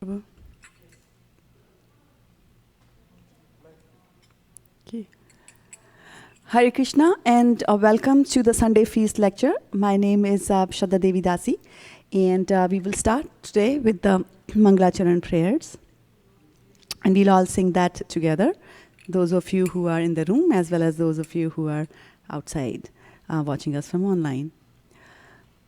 Prabhu. Okay. Hare Krishna and welcome to the Sunday Feast lecture. My name is Shraddha Devi Dasi, and we will start today with the Mangalacharan prayers. And we'll all sing that together, those of you who are in the room as well as those of you who are outside watching us from online.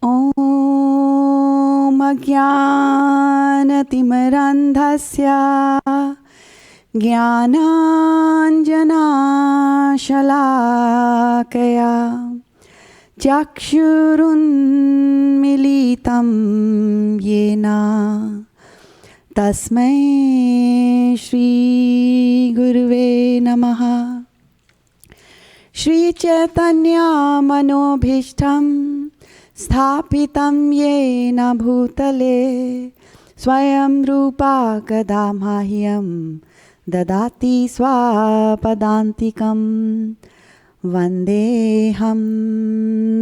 Om Ajnanatimirandhasya Jnananjanashalakaya Chakshurunmilitam Yena Tasmai Shri Guruve Namaha. Shri Chaitanya Manobhishtam Sthapitam Yena Bhutale Swayam Rupa Kadamahyam Dadati Swapadantikam Vandeham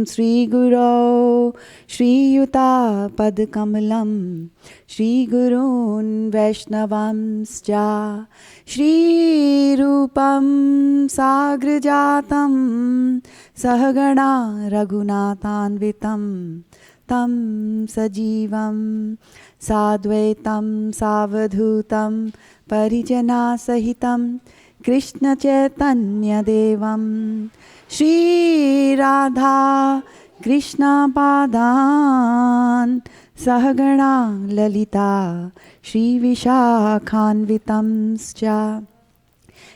Sri Guru Shri Yuta Padkamalam Shri Gurun Vaishnavamscha Shri Rupam Sagrajatam Sahagana Raghunathanvitam Tam Sajivam Sadvaitam Savadhutam Parijana Sahitam Krishna Chaitanya Devam Shri Radha Krishna Padan Sahagana Lalita Shri Vishakhanvitamscha.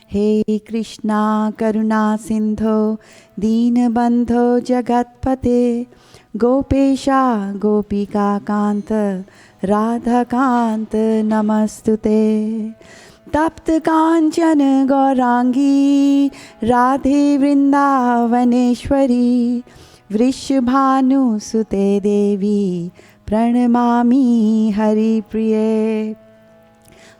Hey Krishna Karuna Sindho Deenabandho Jagatpate Gopesha Gopika Kanta Radha Kanta Namastute. Tapt Kanchana Gaurangi Radhe Vrindavaneshwari Vrishabhanu Sute Devi Pranamami Hari Priye.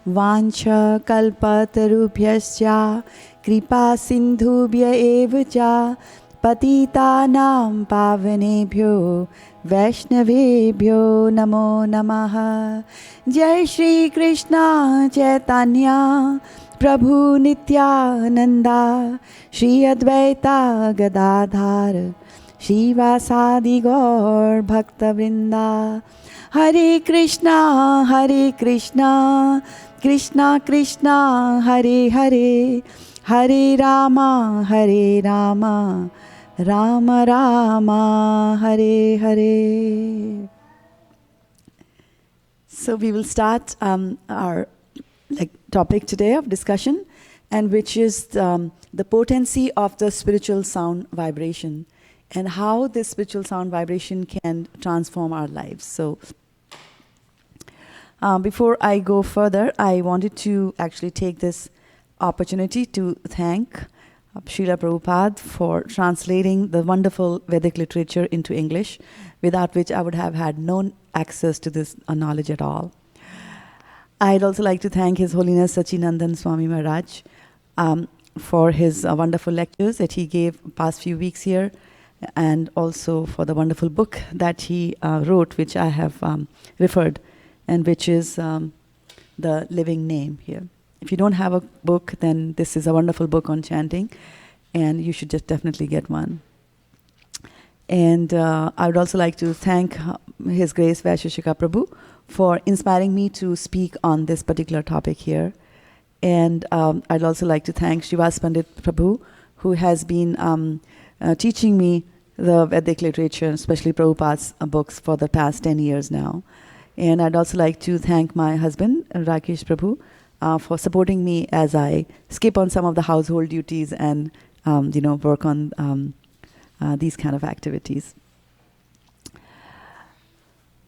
Vancha kalpatarubhyascha kripa sindhubhya evacha patitanam pavanebhyo vaishnavebhyo namo namaha. Jai Shri Krishna Chaitanya Prabhu Nityananda Shri Advaita Gadadhar Shri Vasadi Gaur Bhakta Vrinda. Hare Krishna Krishna Krishna Hare Hare Hare Rama Rama Rama Hare Hare. So we will start our topic today of discussion, and which is the potency of the spiritual sound vibration and how this spiritual sound vibration can transform our lives. So before I go further, I wanted to actually take this opportunity to thank Srila Prabhupada for translating the wonderful Vedic literature into English, without which I would have had no access to this knowledge at all. I'd also like to thank His Holiness Sachinandan Swami Maharaj for his wonderful lectures that he gave past few weeks here, and also for the wonderful book that he wrote, which I have referred, and which is The Living Name here. If you don't have a book, then this is a wonderful book on chanting, and you should just definitely get one. And I would also like to thank His Grace Vaisheshika Prabhu for inspiring me to speak on this particular topic here. And I'd also like to thank Srivas Pandit Prabhu, who has been teaching me the Vedic literature, especially Prabhupada's books, for the past 10 years now. And I'd also like to thank my husband, Rakesh Prabhu, for supporting me as I skip on some of the household duties and work on these kind of activities.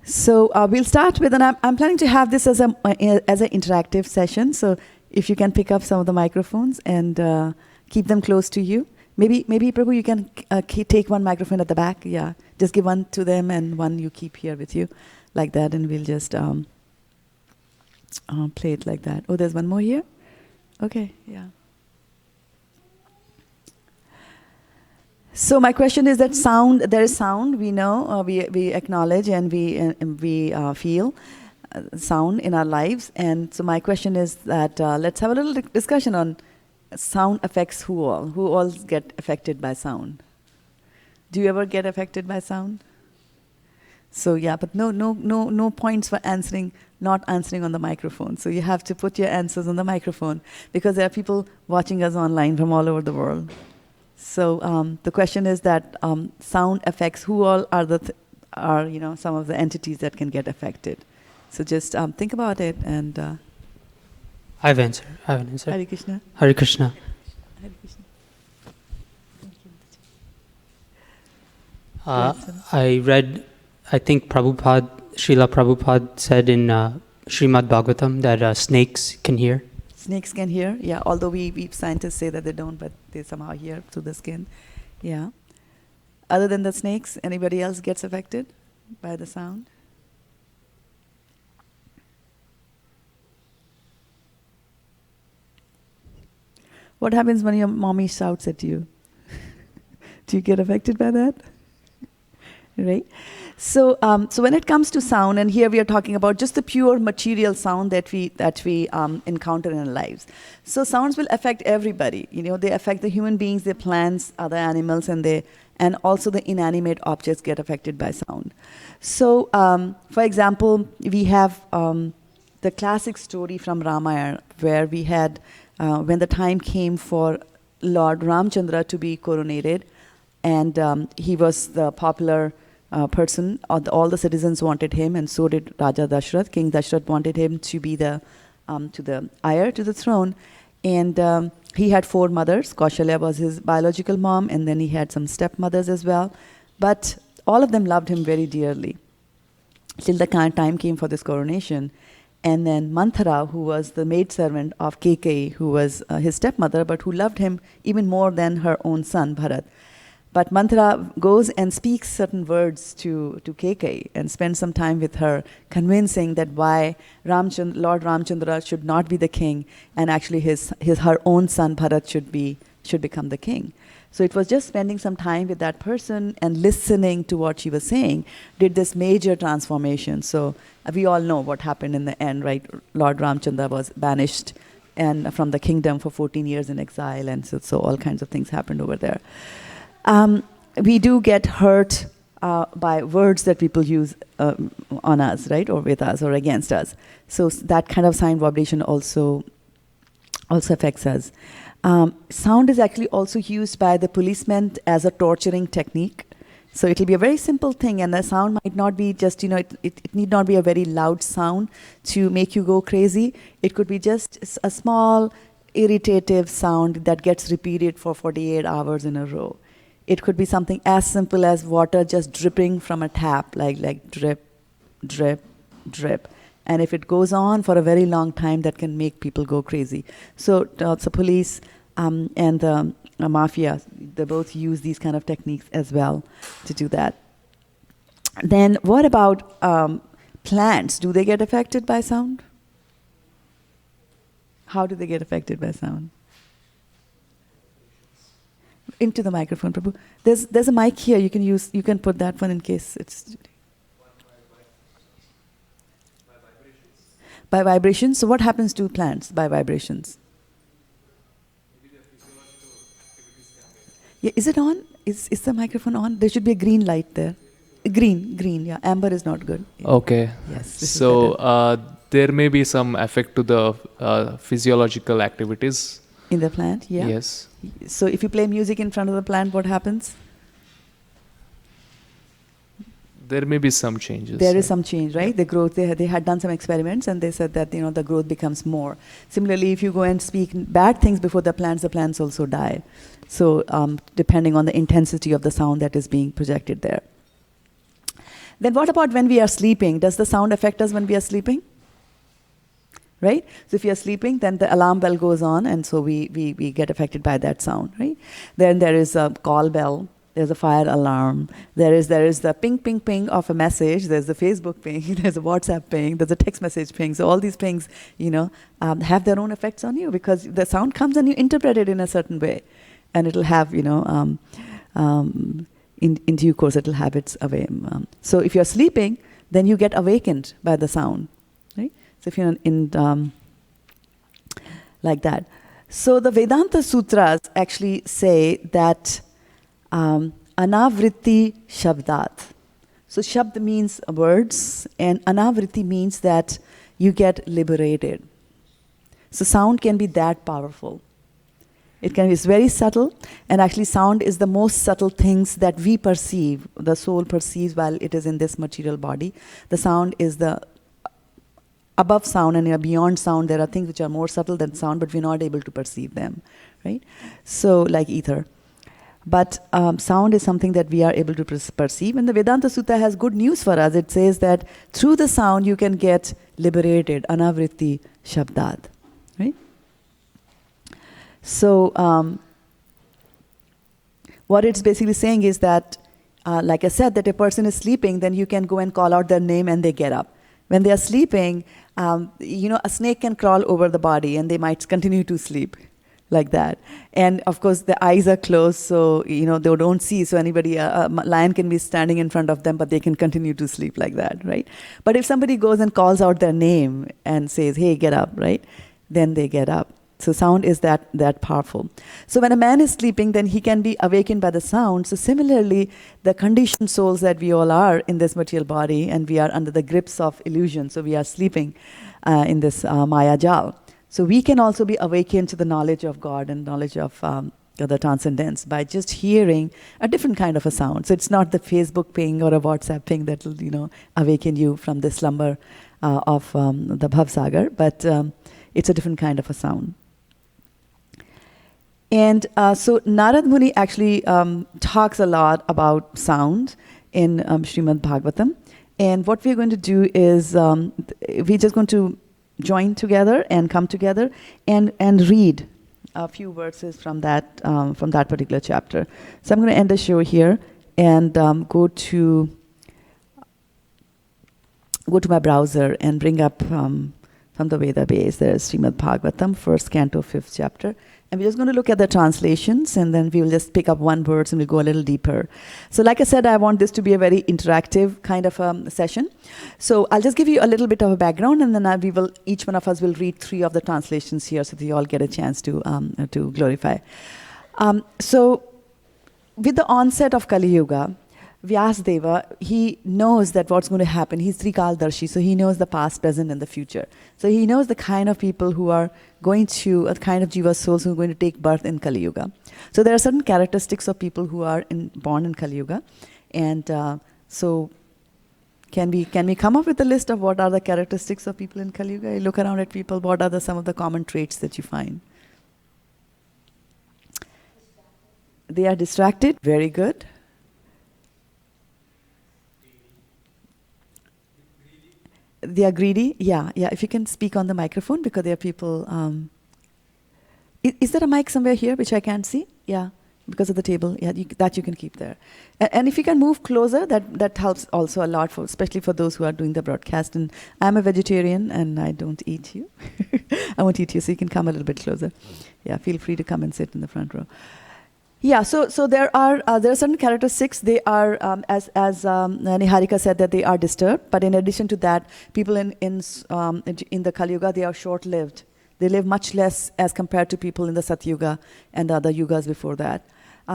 So we'll start with, and I'm planning to have this as an interactive session. So if you can pick up some of the microphones and keep them close to you. Maybe Prabhu, you can take one microphone at the back. Yeah, just give one to them and one you keep here with you, like that, and we'll just play it like that. Oh, there's one more here? Okay, yeah. So my question is that sound, there is sound, we know, we acknowledge and we feel. sound in our lives. And so my question is that let's have a little discussion on sound affects who all. Who all get affected by sound? Do you ever get affected by sound? So yeah, but no points for not answering on the microphone. So you have to put your answers on the microphone because there are people watching us online from all over the world. So the question is that sound affects who all are some of the entities that can get affected. So just think about it and. I have an answer. Hare Krishna. Hare Krishna. Hare Krishna. I read, I think Srila Prabhupada said in Srimad Bhagavatam that snakes can hear. Snakes can hear, yeah. Although we scientists say that they don't, but they somehow hear through the skin, yeah. Other than the snakes, anybody else gets affected by the sound? What happens when your mommy shouts at you? Do you get affected by that? Right? So when it comes to sound, and here we are talking about just the pure material sound that we encounter in our lives. So sounds will affect everybody. They affect the human beings, the plants, other animals, and also the inanimate objects get affected by sound. So, for example, we have the classic story from Ramayana where we had when the time came for Lord Ramchandra to be coronated, and he was the popular person. All the citizens wanted him, and so did Raja Dashrath. King Dashrath wanted him to be the heir to the throne. And he had 4 mothers. Kaushalya was his biological mom, and then he had some stepmothers as well. But all of them loved him very dearly till the time came for this coronation. And then Manthara, who was the maidservant of Kekeyi, who was his stepmother, but who loved him even more than her own son, Bharat. But Manthara goes and speaks certain words to Kekeyi and spends some time with her, convincing that why Lord Ramchandra should not be the king, and actually her own son Bharat should become the king. So it was just spending some time with that person and listening to what she was saying did this major transformation. So we all know what happened in the end, right? Lord Ramchandra was banished and from the kingdom for 14 years in exile, and so all kinds of things happened over there. We do get hurt by words that people use on us, right, or with us or against us. So that kind of sound vibration also affects us. Sound is actually also used by the policemen as a torturing technique. So it will be a very simple thing, and the sound might not be just, it need not be a very loud sound to make you go crazy. It could be just a small, irritative sound that gets repeated for 48 hours in a row. It could be something as simple as water just dripping from a tap, like drip, drip, drip. And if it goes on for a very long time, that can make people go crazy. So the police and the mafia, they both use these kind of techniques as well to do that. Then what about plants? Do they get affected by sound? How do they get affected by sound? Into the microphone, Prabhu. There's a mic here. You can put that one in case it's. By vibrations. So what happens to plants by vibrations? Yeah, is it on? Is the microphone on? There should be a green light there. Green. Yeah, amber is not good. Yeah. Okay. Yes. So there may be some effect to the physiological activities in the plant. Yeah. Yes. So if you play music in front of the plant, what happens? There may be some changes. There is some change, right? The growth, they had done some experiments and they said that, the growth becomes more. Similarly, if you go and speak bad things before the plants also die. So depending on the intensity of the sound that is being projected there. Then what about when we are sleeping? Does the sound affect us when we are sleeping? Right? So if you are sleeping, then the alarm bell goes on, and so we get affected by that sound, right? Then there is a call bell. There's a fire alarm. There is the ping, ping, ping of a message. There's the Facebook ping. There's a WhatsApp ping. There's a text message ping. So all these pings, have their own effects on you because the sound comes and you interpret it in a certain way, and it'll have, in due course, it'll have its way. So if you're sleeping, then you get awakened by the sound. So if you're like that. So the Vedanta Sutras actually say that anavritti shabdat. So shabd means words, and anavritti means that you get liberated. So sound can be that powerful. It's very subtle, and actually sound is the most subtle things that we perceive, the soul perceives while it is in this material body. The sound is the above sound, and beyond sound there are things which are more subtle than sound, but we're not able to perceive them, right? So like ether. But sound is something that we are able to perceive, and the Vedanta Sutta has good news for us. It says that through the sound you can get liberated, anavritti shabdat, right? So what it's basically saying is that, like I said, that a person is sleeping, then you can go and call out their name and they get up. When they are sleeping, a snake can crawl over the body and they might continue to sleep like that. And of course, the eyes are closed, so they don't see. So a lion can be standing in front of them, but they can continue to sleep like that, right? But if somebody goes and calls out their name and says, "Hey, get up," right? Then they get up. So sound is that powerful. So when a man is sleeping, then he can be awakened by the sound. So similarly, the conditioned souls that we all are in this material body, and we are under the grips of illusion. So we are sleeping in this Maya Jal. So we can also be awakened to the knowledge of God and knowledge of the transcendence by just hearing a different kind of a sound. So it's not the Facebook ping or a WhatsApp ping that will awaken you from the slumber of the Bhavsagar, but it's a different kind of a sound. And so Narad Muni actually talks a lot about sound in Srimad Bhagavatam. And what we're going to do is we're just going to join together and come together and read a few verses from that particular chapter. So I'm going to end the show here and go to my browser and bring up from the Veda base. There's Srimad Bhagavatam, 1st canto, 5th chapter. And we're just going to look at the translations, and then we will just pick up one verse and we'll go a little deeper. So like I said, I want this to be a very interactive kind of session. So I'll just give you a little bit of a background, and then each one of us will read 3 of the translations here so that you all get a chance to glorify. So with the onset of Kali Yuga, Vyasadeva, he knows that what's going to happen. He's Trikaldarshi, so he knows the past, present, and the future. So he knows the kind of people who are going to, a kind of jiva souls who are going to take birth in Kali Yuga. So there are certain characteristics of people who are born in Kali Yuga. And so can we come up with a list of what are the characteristics of people in Kali Yuga? You look around at people, what are some of the common traits that you find? They are distracted. Very good. They are greedy. Yeah. If you can speak on the microphone, because there are people. Is there a mic somewhere here which I can't see? Yeah, because of the table. Yeah, that you can keep there. And if you can move closer, that helps also a lot, especially for those who are doing the broadcast. And I'm a vegetarian and I don't eat you. I won't eat you, so you can come a little bit closer. Yeah, feel free to come and sit in the front row. Yeah, so there are certain characteristics. They are, as Niharika said, that they are disturbed. But in addition to that, people in the Kali Yuga, they are short-lived. They live much less as compared to people in the Satyuga and the other yugas before that.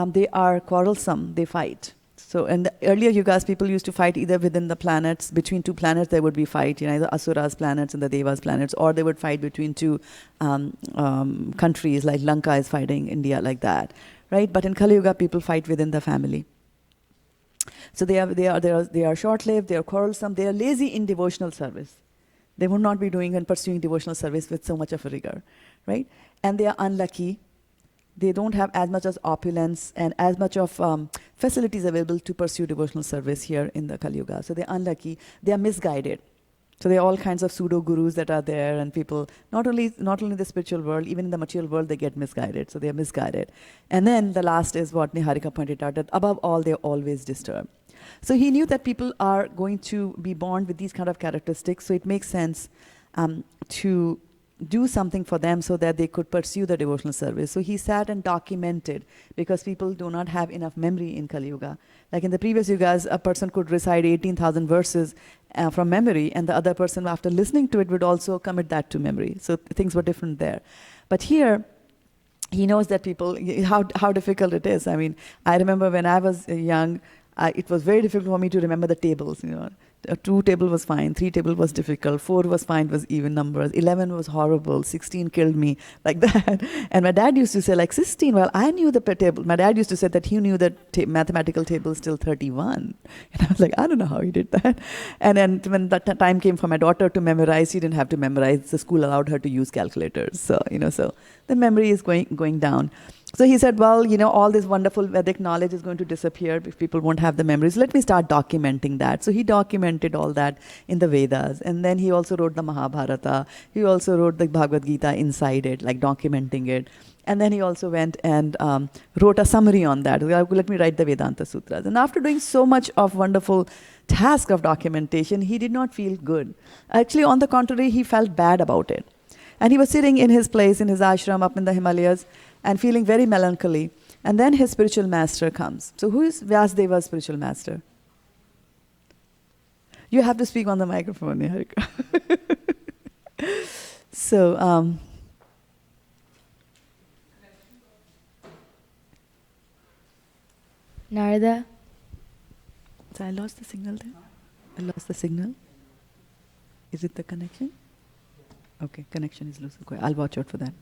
They are quarrelsome. They fight. So in the earlier yugas, people used to fight either within the planets. Between 2 planets, there would be fight. The Asura's planets and the Devas' planets, or they would fight between 2 countries, like Lanka is fighting India, like that. Right, but in Kali Yuga, people fight within the family. So they are short-lived. They are quarrelsome. They are lazy in devotional service. They would not be doing and pursuing devotional service with so much of a rigor, right? And they are unlucky. They don't have as much as opulence and as much of facilities available to pursue devotional service here in the Kali Yuga. So they're unlucky. They are misguided. So there are all kinds of pseudo-gurus that are there, and people, not only in the spiritual world, even in the material world, they get misguided. So they are misguided. And then the last is what Niharika pointed out, that above all, they're always disturbed. So he knew that people are going to be born with these kind of characteristics, so it makes sense to do something for them so that they could pursue the devotional service. So he sat and documented, because people do not have enough memory in Kali Yuga. Like in the previous yugas, a person could recite 18,000 verses from memory, and the other person, after listening to it, would also commit that to memory. So things were different there. But here, he knows that people, how difficult it is. I mean, I remember when I was young, it was very difficult for me to remember the tables. 2 table was fine, 3 table was difficult, 4 was fine, was even numbers, 11 was horrible, 16 killed me, like that. And my dad used to say, like, 16, well, I knew the table. My dad used to say that he knew the mathematical table till 31. And I was like, I don't know how he did that. And then when the time came for my daughter to memorize, she didn't have to memorize. The school allowed her to use calculators. So, so the memory is going down. So he said, well, all this wonderful Vedic knowledge is going to disappear if people won't have the memories. Let me start documenting that. So he documented all that in the Vedas. And then he also wrote the Mahabharata. He also wrote the Bhagavad Gita inside it, like documenting it. And then he also went and wrote a summary on that. Let me write the Vedanta Sutras. And after doing so much of wonderful task of documentation, he did not feel good. Actually, on the contrary, he felt bad about it. And he was sitting in his place, in his ashram up in the Himalayas, and feeling very melancholy. And then his spiritual master comes. So who is Vyasadeva's spiritual master? You have to speak on the microphone, Niharika. So, Narada. So I lost the signal there? I lost the signal? Is it the connection? Okay, connection is loose. Okay, I'll watch out for that.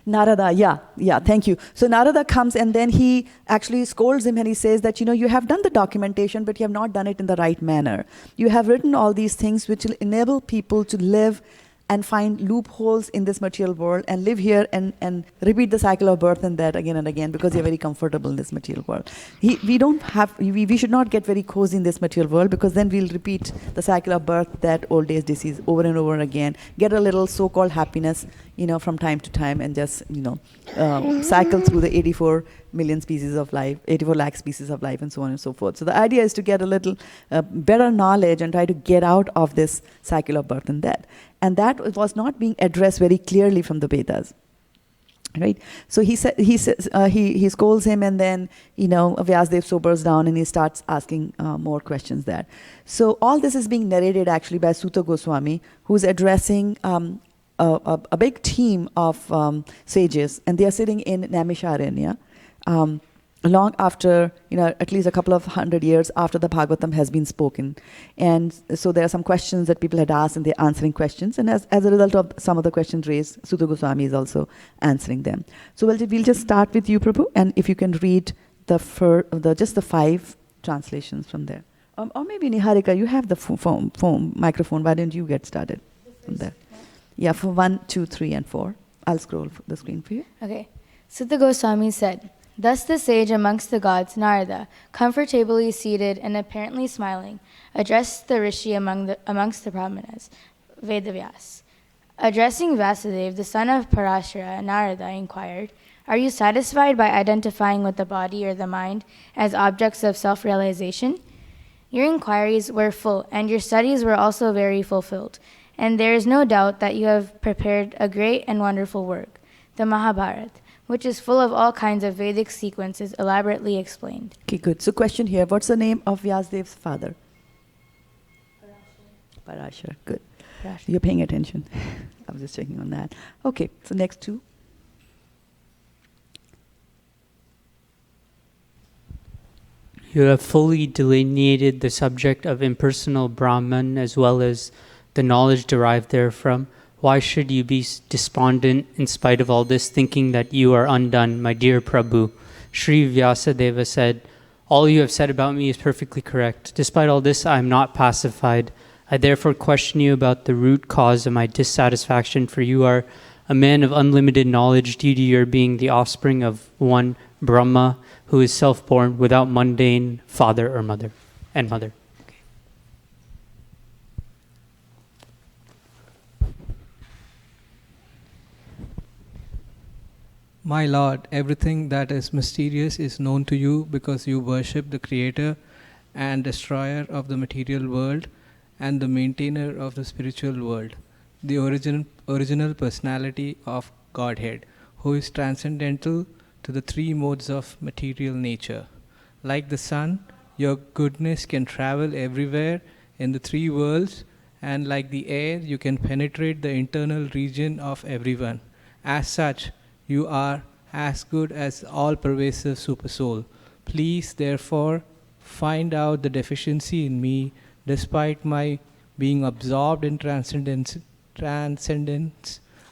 Narada, yeah, thank you. So Narada comes and then he actually scolds him and he says that, you have done the documentation, but you have not done it in the right manner. You have written all these things which will enable people to live and find loopholes in this material world and live here and repeat the cycle of birth and death again and again because you're very comfortable in this material world. We should not get very cozy in this material world because then we'll repeat the cycle of birth, death, old age, disease over and over again, get a little so-called happiness, from time to time and just, cycle through the 84 million species of life, 84 lakh species of life and so on and so forth. So the idea is to get a little better knowledge and try to get out of this cycle of birth and death. And that was not being addressed very clearly from the Vedas, right? So he scolds him, and then Vyasadeva sobers down and he starts asking more questions there. So all this is being narrated actually by Sutta Goswami, who's addressing a big team of sages, and they are sitting in Naimisharanya. Long after, at least a couple of 100 years after the Bhagavatam has been spoken. And so there are some questions that people had asked and they're answering questions. And as a result of some of the questions raised, Sutta Goswami is also answering them. So we'll just start with you, Prabhu, and if you can read just the 5 translations from there. Or maybe Niharika, you have the phone microphone. Why don't you get started from there? Yeah, for 1, 2, 3, and 4. I'll scroll the screen for you. Okay. Sutta Goswami said, "Thus the sage amongst the gods, Narada, comfortably seated and apparently smiling, addressed the rishi amongst the brahmanas, Vedavyas. Addressing Vyasadeva, the son of Parashara, Narada inquired, 'Are you satisfied by identifying with the body or the mind as objects of self-realization? Your inquiries were full, and your studies were also very fulfilled, and there is no doubt that you have prepared a great and wonderful work, the Mahabharata, which is full of all kinds of Vedic sequences elaborately explained.'" Okay, good. So question here, what's the name of Vyasadev's father? Parashar. Good. Parashar. You're paying attention. I was just checking on that. Okay, so next 2. You have fully delineated the subject of impersonal Brahman as well as the knowledge derived therefrom. Why should you be despondent in spite of all this, thinking that you are undone, my dear Prabhu? Sri Vyasadeva said, "All you have said about me is perfectly correct. Despite all this, I am not pacified. I therefore question you about the root cause of my dissatisfaction, for you are a man of unlimited knowledge due to your being the offspring of one Brahma, who is self-born without mundane father or mother and mother." My Lord, everything that is mysterious is known to you because you worship the Creator and Destroyer of the material world and the Maintainer of the spiritual world, the original personality of Godhead, who is transcendental to the 3 modes of material nature. Like the sun, your goodness can travel everywhere in the three worlds, and like the air, you can penetrate the internal region of everyone. As such, you are as good as all-pervasive supersoul. Please, therefore, find out the deficiency in me, despite my being absorbed in transcendence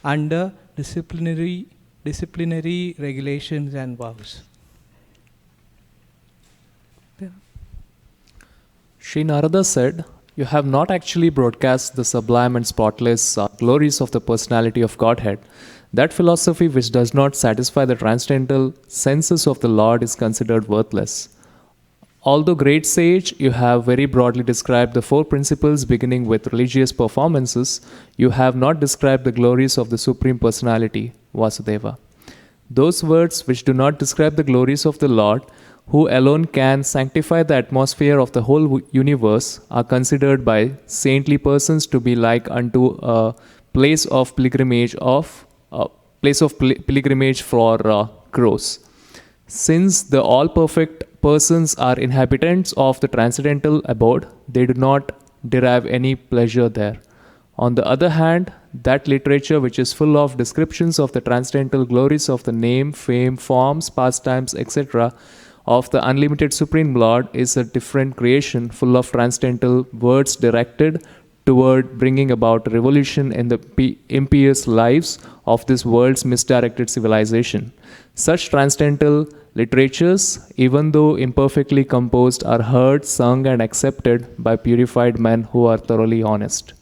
under disciplinary regulations and vows. Sri Narada said, "You have not actually broadcast the sublime and spotless glories of the personality of Godhead. That philosophy which does not satisfy the transcendental senses of the Lord is considered worthless. Although great sage, you have very broadly described the four principles beginning with religious performances. You have not described the glories of the Supreme Personality, Vasudeva. Those words which do not describe the glories of the Lord, who alone can sanctify the atmosphere of the whole universe, are considered by saintly persons to be like unto a place of pilgrimage for crows. Since the all-perfect persons are inhabitants of the transcendental abode, they do not derive any pleasure there. On the other hand, that literature which is full of descriptions of the transcendental glories of the name, fame, forms, pastimes, etc., of the unlimited Supreme Lord is a different creation full of transcendental words directed toward bringing about a revolution in the impious lives of this world's misdirected civilization. Such transcendental literatures, even though imperfectly composed, are heard, sung, and accepted by purified men who are thoroughly honest.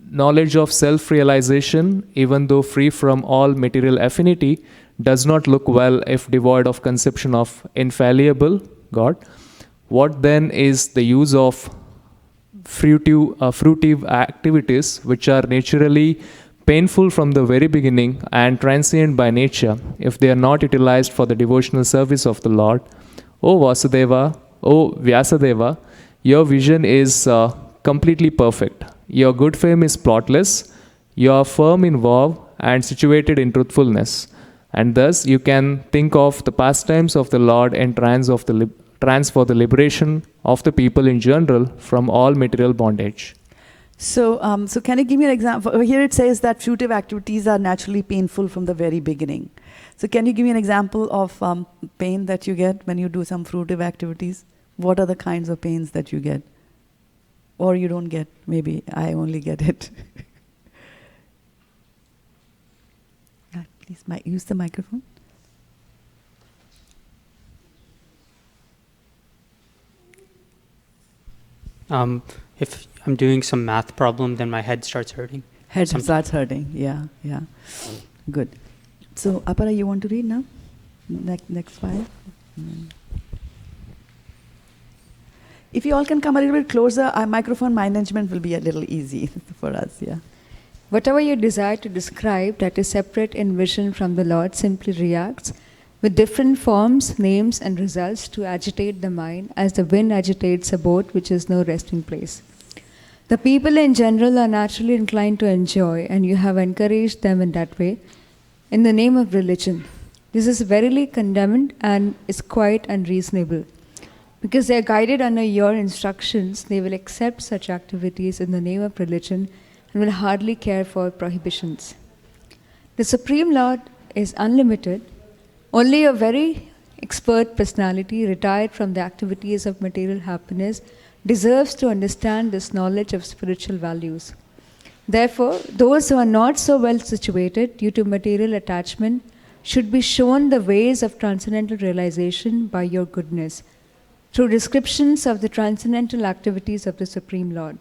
Knowledge of self-realization, even though free from all material affinity, does not look well if devoid of conception of infallible God. What then is the use of fruitive activities which are naturally painful from the very beginning and transient by nature if they are not utilized for the devotional service of the Lord? O Vasudeva, O Vyasadeva, your vision is completely perfect. Your good fame is plotless. You are firm in vow and situated in truthfulness. And thus you can think of the pastimes of the Lord and trance for the liberation of the people in general from all material bondage. So can you give me an example? Here it says that fruitive activities are naturally painful from the very beginning. So can you give me an example of pain that you get when you do some fruitive activities? What are the kinds of pains that you get? Or you don't get? Maybe I only get it. Please use the microphone. If I'm doing some math problem, then my head starts hurting. Head starts hurting, yeah. Good. So, Apara, you want to read now? Next file. If you all can come a little bit closer, our microphone management will be a little easy for us, yeah. Whatever you desire to describe that is separate in vision from the Lord simply reacts with different forms, names, and results to agitate the mind as the wind agitates a boat which is no resting place. The people in general are naturally inclined to enjoy, and you have encouraged them in that way in the name of religion. This is verily condemned and is quite unreasonable. Because they are guided under your instructions, they will accept such activities in the name of religion and will hardly care for prohibitions. The Supreme Lord is unlimited. Only a very expert personality, retired from the activities of material happiness, deserves to understand this knowledge of spiritual values. Therefore, those who are not so well situated due to material attachment should be shown the ways of transcendental realization by your goodness, through descriptions of the transcendental activities of the Supreme Lord.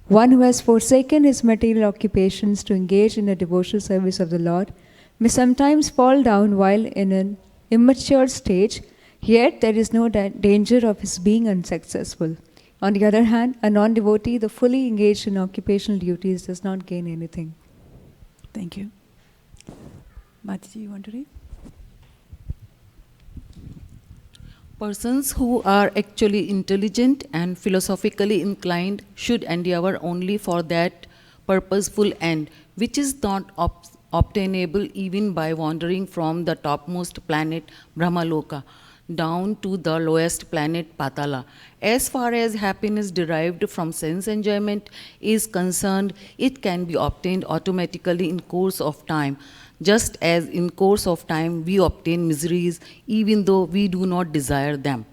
One who has forsaken his material occupations to engage in the devotional service of the Lord may sometimes fall down while in an immature stage, yet there is no danger of his being unsuccessful. On the other hand, a non-devotee, though fully engaged in occupational duties, does not gain anything. Thank you. Mataji, you want to read? Persons who are actually intelligent and philosophically inclined should endeavor only for that purposeful end, which is not obtainable even by wandering from the topmost planet Brahmaloka down to the lowest planet Patala. As far as happiness derived from sense enjoyment is concerned, it can be obtained automatically in course of time, just as in course of time we obtain miseries even though we do not desire them.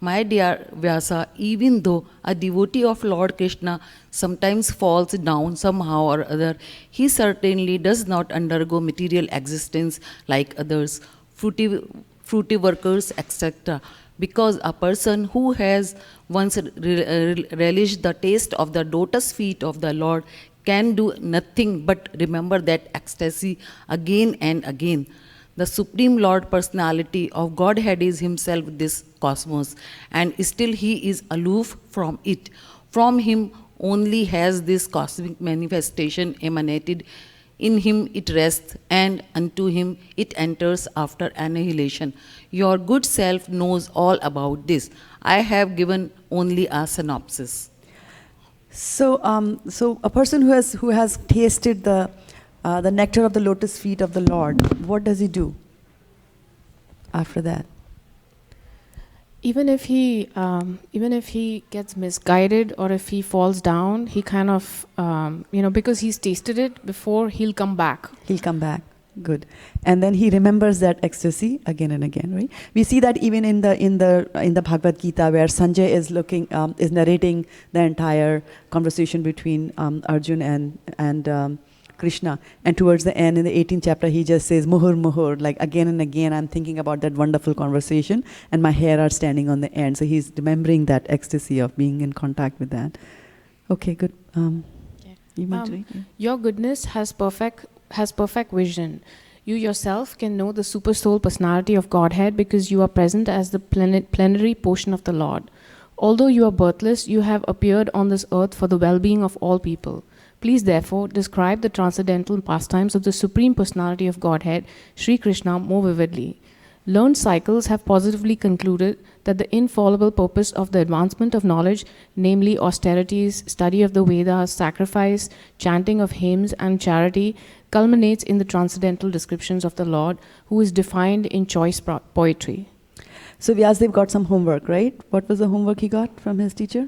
My dear Vyasa, even though a devotee of Lord Krishna sometimes falls down somehow or other, he certainly does not undergo material existence like others, fruity workers, etc. Because a person who has once relished the taste of the lotus feet of the Lord can do nothing but remember that ecstasy again and again. The Supreme Lord Personality of Godhead is Himself this cosmos, and still He is aloof from it. From Him only has this cosmic manifestation emanated. In Him it rests, and unto Him it enters after annihilation. Your good self knows all about this. I have given only a synopsis. So, so a person who has tasted the nectar of the lotus feet of the Lord, what does he do after that? Even if he gets misguided or if he falls down, he kind of because he's tasted it before, he'll come back. He'll come back. Good. And then he remembers that ecstasy again and again, right? We see that even in the Bhagavad Gita, where Sanjay is narrating the entire conversation between Arjun and Krishna, and towards the end in the 18th chapter he just says muhur muhur, like again and again I'm thinking about that wonderful conversation and my hair are standing on the end. So he's remembering that ecstasy of being in contact with that. Okay, good. You want to read? Yeah. Your goodness has perfect vision. You yourself can know the super soul personality of Godhead because you are present as the plenary portion of the Lord. Although you are birthless, you have appeared on this earth for the well-being of all people. Please therefore describe the transcendental pastimes of the Supreme Personality of Godhead, Sri Krishna, more vividly. Learned cycles have positively concluded that the infallible purpose of the advancement of knowledge, namely austerities, study of the Vedas, sacrifice, chanting of hymns, and charity, culminates in the transcendental descriptions of the Lord, who is defined in choice poetry. So Vyasdev got some homework, right? What was the homework he got from his teacher?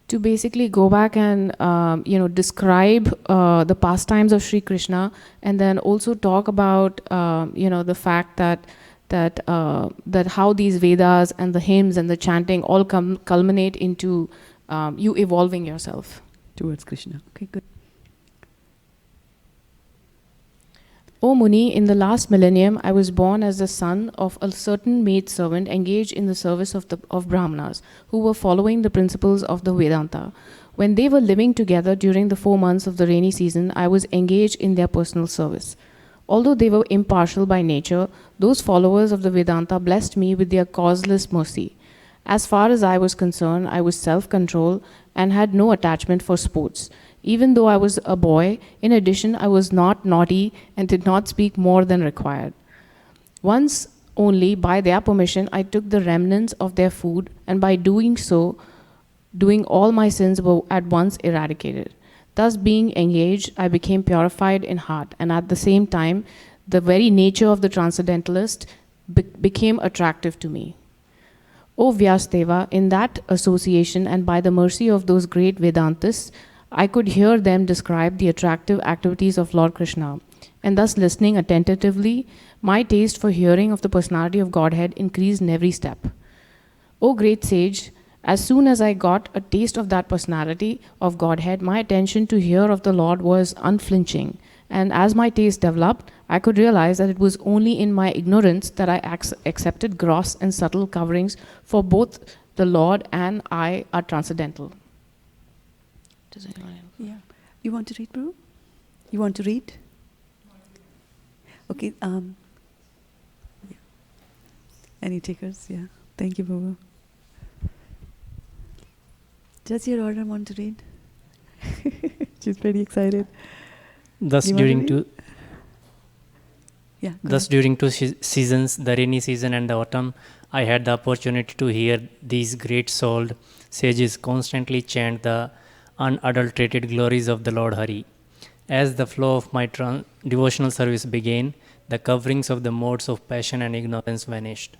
To basically go back and describe the pastimes of Sri Krishna, and then also talk about the fact that how these Vedas and the hymns and the chanting all culminate into you evolving yourself towards Krishna. Okay, good. O Muni, in the last millennium, I was born as the son of a certain maidservant engaged in the service of Brahmanas, who were following the principles of the Vedanta. When they were living together during the 4 months of the rainy season, I was engaged in their personal service. Although they were impartial by nature, those followers of the Vedanta blessed me with their causeless mercy. As far as I was concerned, I was self-controlled and had no attachment for sports. Even though I was a boy, in addition, I was not naughty and did not speak more than required. Once only, by their permission, I took the remnants of their food, and by doing so, all my sins were at once eradicated. Thus, being engaged, I became purified in heart, and at the same time, the very nature of the transcendentalist became attractive to me. O Vyasdeva, in that association and by the mercy of those great Vedantists, I could hear them describe the attractive activities of Lord Krishna, and thus listening attentively, my taste for hearing of the personality of Godhead increased in every step. O great sage, as soon as I got a taste of that personality of Godhead, my attention to hear of the Lord was unflinching, and as my taste developed, I could realize that it was only in my ignorance that I accepted gross and subtle coverings, for both the Lord and I are transcendental. Does anyone else? Yeah. You want to read, Prabhu? You want to read? Okay. Yeah. Any takers? Yeah. Thank you, Prabhu. Does your order want to read? She's pretty excited. Thus, during two seasons, the rainy season and the autumn, I had the opportunity to hear these great-souled sages constantly chant the unadulterated glories of the Lord Hari. As the flow of my devotional service began, the coverings of the modes of passion and ignorance vanished.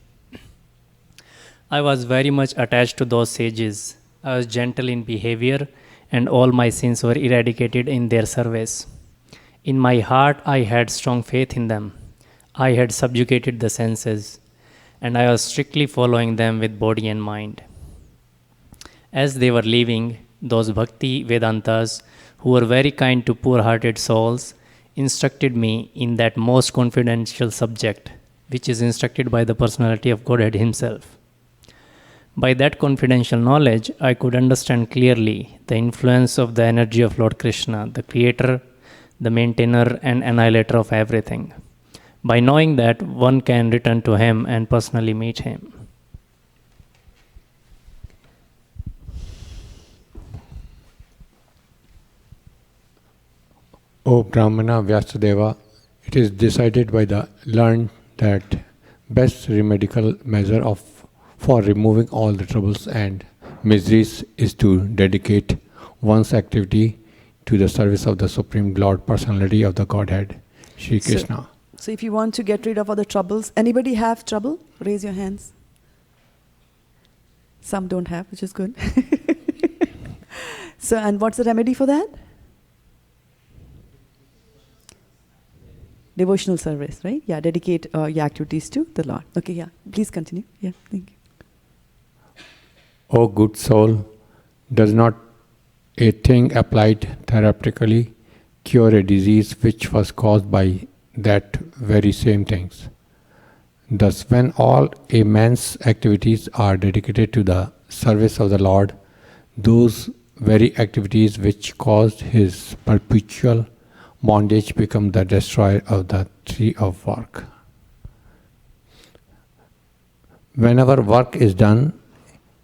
I was very much attached to those sages. I was gentle in behavior, and all my sins were eradicated in their service. In my heart, I had strong faith in them. I had subjugated the senses, and I was strictly following them with body and mind. As they were leaving, those Bhakti Vedantas, who were very kind to poor-hearted souls, instructed me in that most confidential subject, which is instructed by the personality of Godhead himself. By that confidential knowledge, I could understand clearly the influence of the energy of Lord Krishna, the creator, the maintainer and annihilator of everything. By knowing that, one can return to him and personally meet him. O Brahmana Vyasadeva, it is decided by the learned that best remedial measure for removing all the troubles and miseries is to dedicate one's activity to the service of the Supreme Lord Personality of the Godhead, Shri Krishna. So if you want to get rid of all the troubles, anybody have trouble? Raise your hands. Some don't have, which is good. So, and what's the remedy for that? Devotional service, right? Yeah, dedicate your activities to the Lord. Okay, yeah, please continue. Yeah, thank you. O good soul, does not a thing applied therapeutically cure a disease which was caused by that very same things? Thus, when all a man's activities are dedicated to the service of the Lord, those very activities which caused his perpetual bondage become the destroyer of the tree of work. Whenever work is done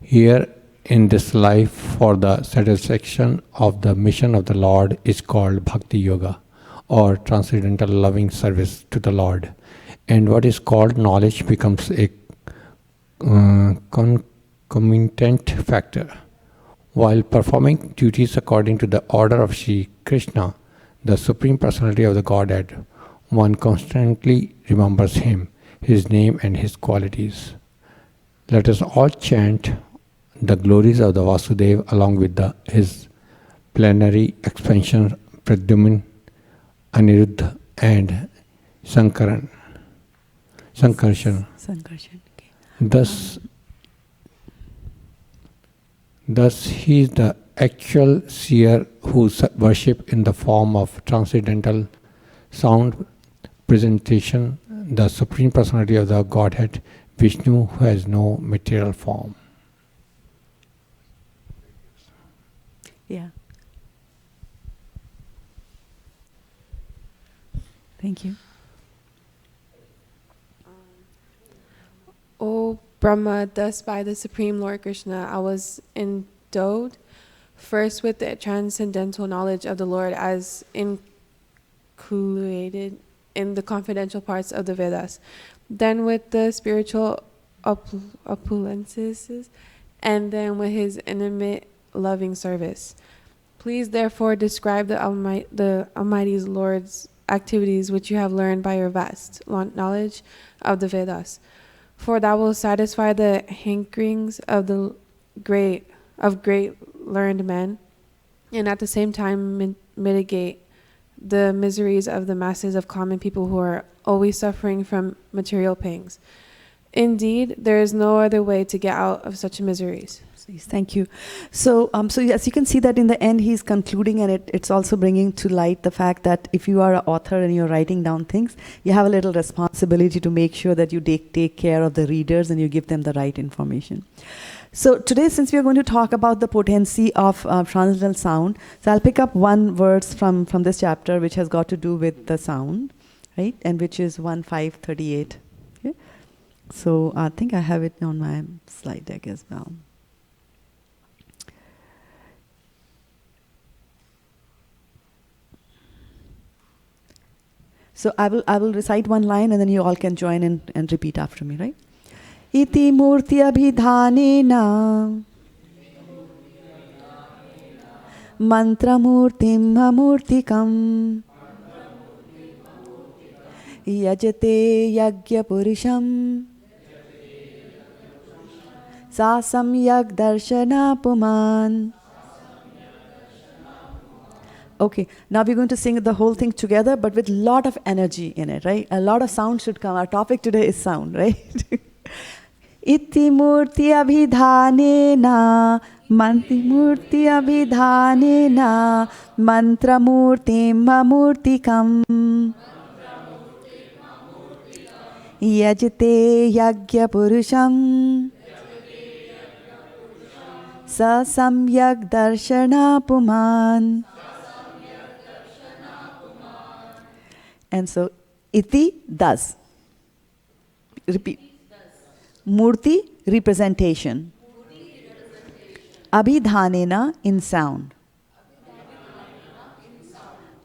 here in this life for the satisfaction of the mission of the Lord is called Bhakti Yoga, or transcendental loving service to the Lord. And what is called knowledge becomes a concomitant factor. While performing duties according to the order of Shri Krishna, the Supreme Personality of the Godhead, one constantly remembers him, his name and his qualities. Let us all chant the glories of the Vasudeva along with his plenary expansion Pradyuman, Aniruddha and Sankarshan. Okay. Thus he is the actual seer who worship in the form of transcendental sound presentation, the Supreme Personality of the Godhead, Vishnu, who has no material form. Yeah. Thank you. O Brahma, thus by the Supreme Lord Krishna, I was endowed first with the transcendental knowledge of the Lord as included in the confidential parts of the Vedas, then with the spiritual opulences, and then with his intimate loving service. Please therefore describe the Almighty Lord's activities which you have learned by your vast knowledge of the Vedas, for that will satisfy the hankerings of the great learned men, and at the same time mitigate the miseries of the masses of common people who are always suffering from material pangs. Indeed, there is no other way to get out of such miseries. Thank you. So yes, you can see that in the end he's concluding, and it's also bringing to light the fact that if you are an author and you're writing down things, you have a little responsibility to make sure that you take care of the readers and you give them the right information. So today, since we are going to talk about the potency of transcendental sound, so I'll pick up one verse from this chapter which has got to do with the sound, right? And which is 1.5.38. Okay? So I think I have it on my slide deck as well. So I will recite one line and then you all can join in and repeat after me, right? Iti murti abhidhanena mantra murtim amurtikam yajate yagya purusham Sa samyak darshana puman. Okay, now we're going to sing the whole thing together, but with a lot of energy in it, right? A lot of sound should come. Our topic today is sound, right? Iti murti abhidhanena, manti murti abhidhanena, mantra murtim mamurtikam. Yajate yagya purusham, sa samyak darshana puman. And so, iti, thus. Repeat. Murti, representation. Abhidhanena, in sound.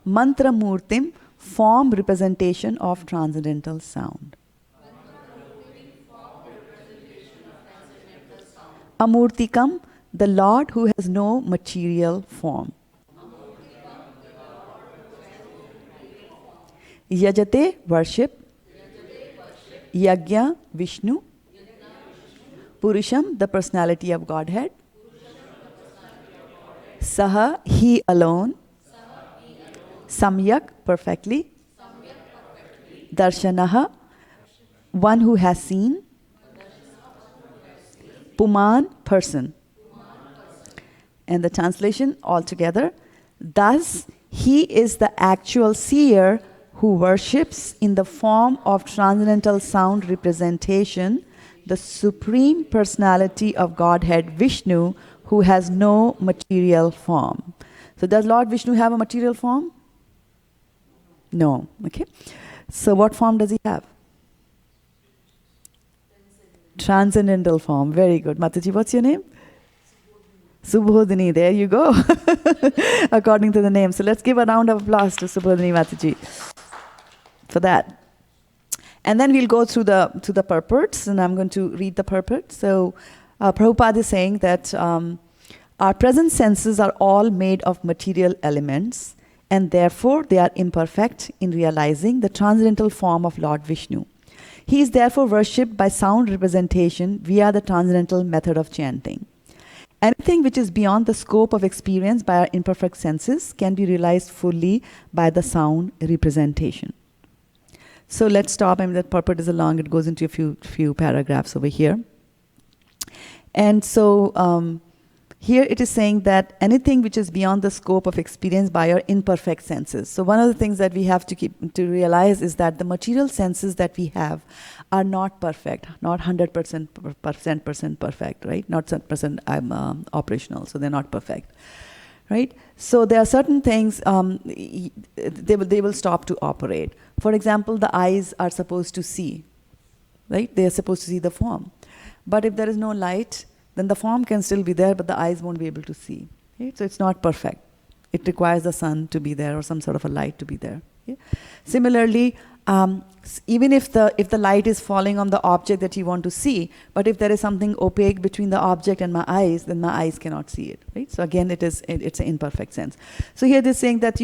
Mantra murtim, form representation of transcendental sound. Amurtikam, the Lord who has no material form. Yajate, worship. Yagya, Vishnu. Purusham, the personality of Godhead. Saha, he alone. Samyak, perfectly. Darshanaha, one who has seen. Puman, person. And the translation altogether. Thus, he is the actual seer who worships in the form of transcendental sound representation the Supreme Personality of Godhead Vishnu, who has no material form. So does Lord Vishnu have a material form? No. Okay. So what form does he have? Transcendental form. Very good. Mataji, what's your name? Subhodhini. There you go. According to the name. So let's give a round of applause to Subhodhini Mataji for that. And then we'll go through the purports, and I'm going to read the purport. So Prabhupada is saying that our present senses are all made of material elements, and therefore they are imperfect in realizing the transcendental form of Lord Vishnu. He is therefore worshipped by sound representation via the transcendental method of chanting. Anything which is beyond the scope of experience by our imperfect senses can be realized fully by the sound representation. So let's stop. I mean, that purport is long. It goes into a few paragraphs over here. And so here it is saying that anything which is beyond the scope of experience by our imperfect senses. So one of the things that we have to realize is that the material senses that we have are not perfect, not 100% perfect, right? Not 100% operational, so they're not perfect, right? So there are certain things they will stop to operate. For example, the eyes are supposed to see, right? They are supposed to see the form. But if there is no light, then the form can still be there, but the eyes won't be able to see. Right? So it's not perfect. It requires the sun to be there or some sort of a light to be there. Okay? Similarly, even if the light is falling on the object that you want to see, but if there is something opaque between the object and my eyes, then my eyes cannot see it. Right? So again, it's an imperfect sense. So here they're saying that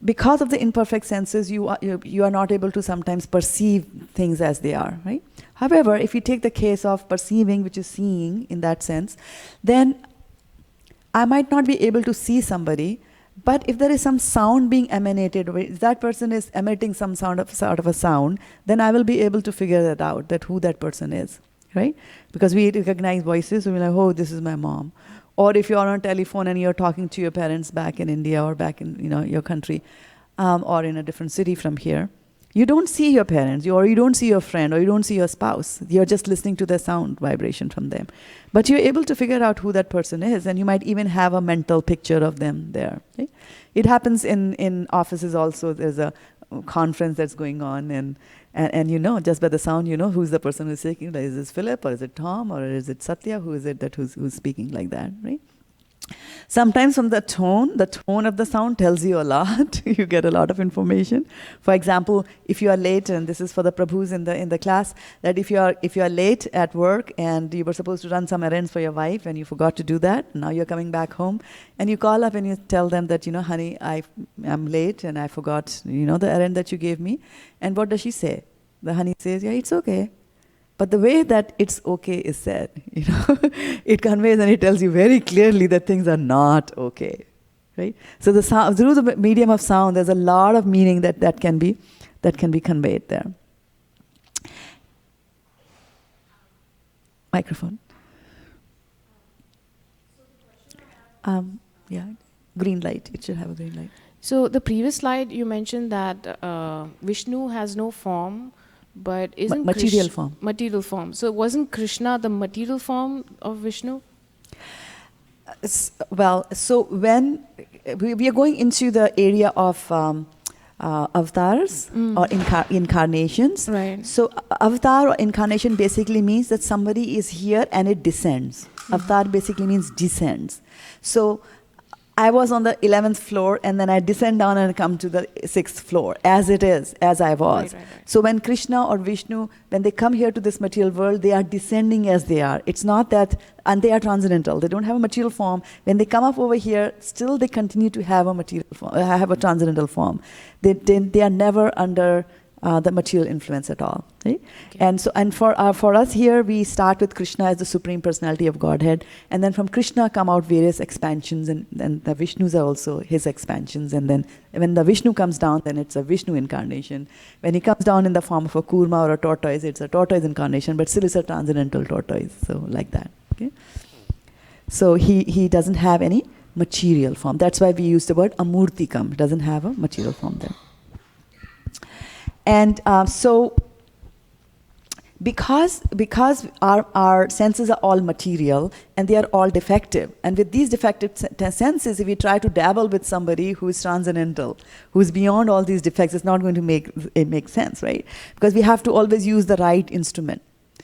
because of the imperfect senses, you are not able to sometimes perceive things as they are. Right? However, if you take the case of perceiving, which is seeing in that sense, then I might not be able to see somebody, but if there is some sound being emanated, if that person is emitting some sort of a sound, then I will be able to figure that out, that who that person is, right? Because we recognize voices, so we're like, oh, this is my mom. Or if you're on a telephone and you're talking to your parents back in India or back in your country, or in a different city from here, you don't see your parents, or you don't see your friend, or you don't see your spouse. You're just listening to the sound vibration from them. But you're able to figure out who that person is, and you might even have a mental picture of them there. Okay? It happens in offices also. There's a conference that's going on, and just by the sound, who's the person who's speaking. Is this Philip, or is it Tom, or is it Satya? Who is it who's speaking like that, right? Sometimes from the tone of the sound tells you a lot. You get a lot of information. For example, if you are late, and this is for the Prabhus in the class, that if you are late at work and you were supposed to run some errands for your wife and you forgot to do that, now you're coming back home and you call up and you tell them that, honey, I'm late and I forgot, the errand that you gave me. And what does she say? The honey says, yeah, it's okay. But the way that it's okay is said, it conveys and it tells you very clearly that things are not okay, right? So the sound, through the medium of sound, there's a lot of meaning that can be conveyed there. Microphone. Yeah, green light. It should have a green light. So the previous slide you mentioned that Vishnu has no form, but isn't material form. Material form. So wasn't Krishna the material form of Vishnu? Well, so when we are going into the area of avatars or incarnations. Right. So avatar or incarnation basically means that somebody is here and it descends. Avatar basically means descends. So I was on the 11th floor and then I descend down and come to the 6th floor as it is, as I was. Right. So when Krishna or Vishnu, when they come here to this material world, they are descending as they are. It's not that, and they are transcendental. They don't have a material form. When they come up over here, still they continue to have a material form, have a transcendental form. They are never under the material influence at all. Right? Okay. And for us here, we start with Krishna as the Supreme Personality of Godhead, and then from Krishna come out various expansions, and the Vishnus are also his expansions, and then when the Vishnu comes down, then it's a Vishnu incarnation. When he comes down in the form of a kurma or a tortoise, it's a tortoise incarnation, but still it's a transcendental tortoise, so like that. Okay? So he doesn't have any material form. That's why we use the word amurtikam. It doesn't have a material form there. And so, because our senses are all material and they are all defective, and with these defective senses, if we try to dabble with somebody who is transcendental, who is beyond all these defects, it's not going to make sense, right? Because we have to always use the right instrument.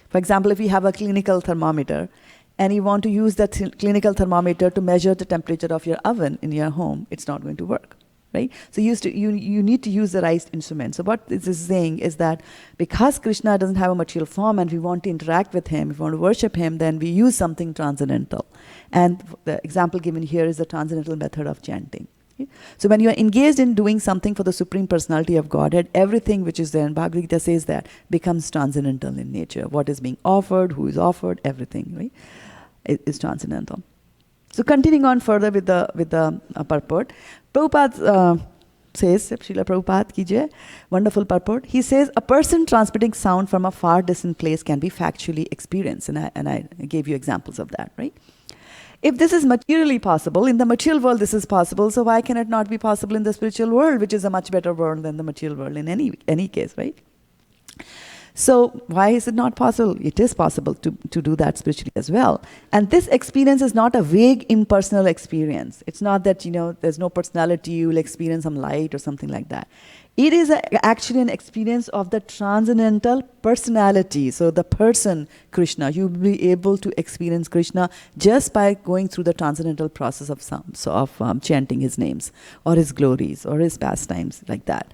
For example, if we have a clinical thermometer, and you want to use that clinical thermometer to measure the temperature of your oven in your home, it's not going to work. Right? So you need to use the right instrument. So what this is saying is that because Krishna doesn't have a material form and we want to interact with him, if we want to worship him, then we use something transcendental. And the example given here is the transcendental method of chanting. Okay? So when you are engaged in doing something for the Supreme Personality of Godhead, everything which is there, and Bhagavad Gita says that, becomes transcendental in nature. What is being offered, who is offered, everything, right, is transcendental. So continuing on further with the purport, Prabhupada says, Srila Prabhupada ki jai, wonderful purport. He says, a person transmitting sound from a far distant place can be factually experienced. And I gave you examples of that, right? If this is materially possible, in the material world this is possible, so why can it not be possible in the spiritual world, which is a much better world than the material world in any case, right? So why is it not possible? It is possible to do that spiritually as well. And this experience is not a vague impersonal experience. It's not that, there's no personality, you will experience some light or something like that. It is actually an experience of the transcendental personality. So the person, Krishna, you will be able to experience Krishna just by going through the transcendental process of chanting his names or his glories or his pastimes, like that.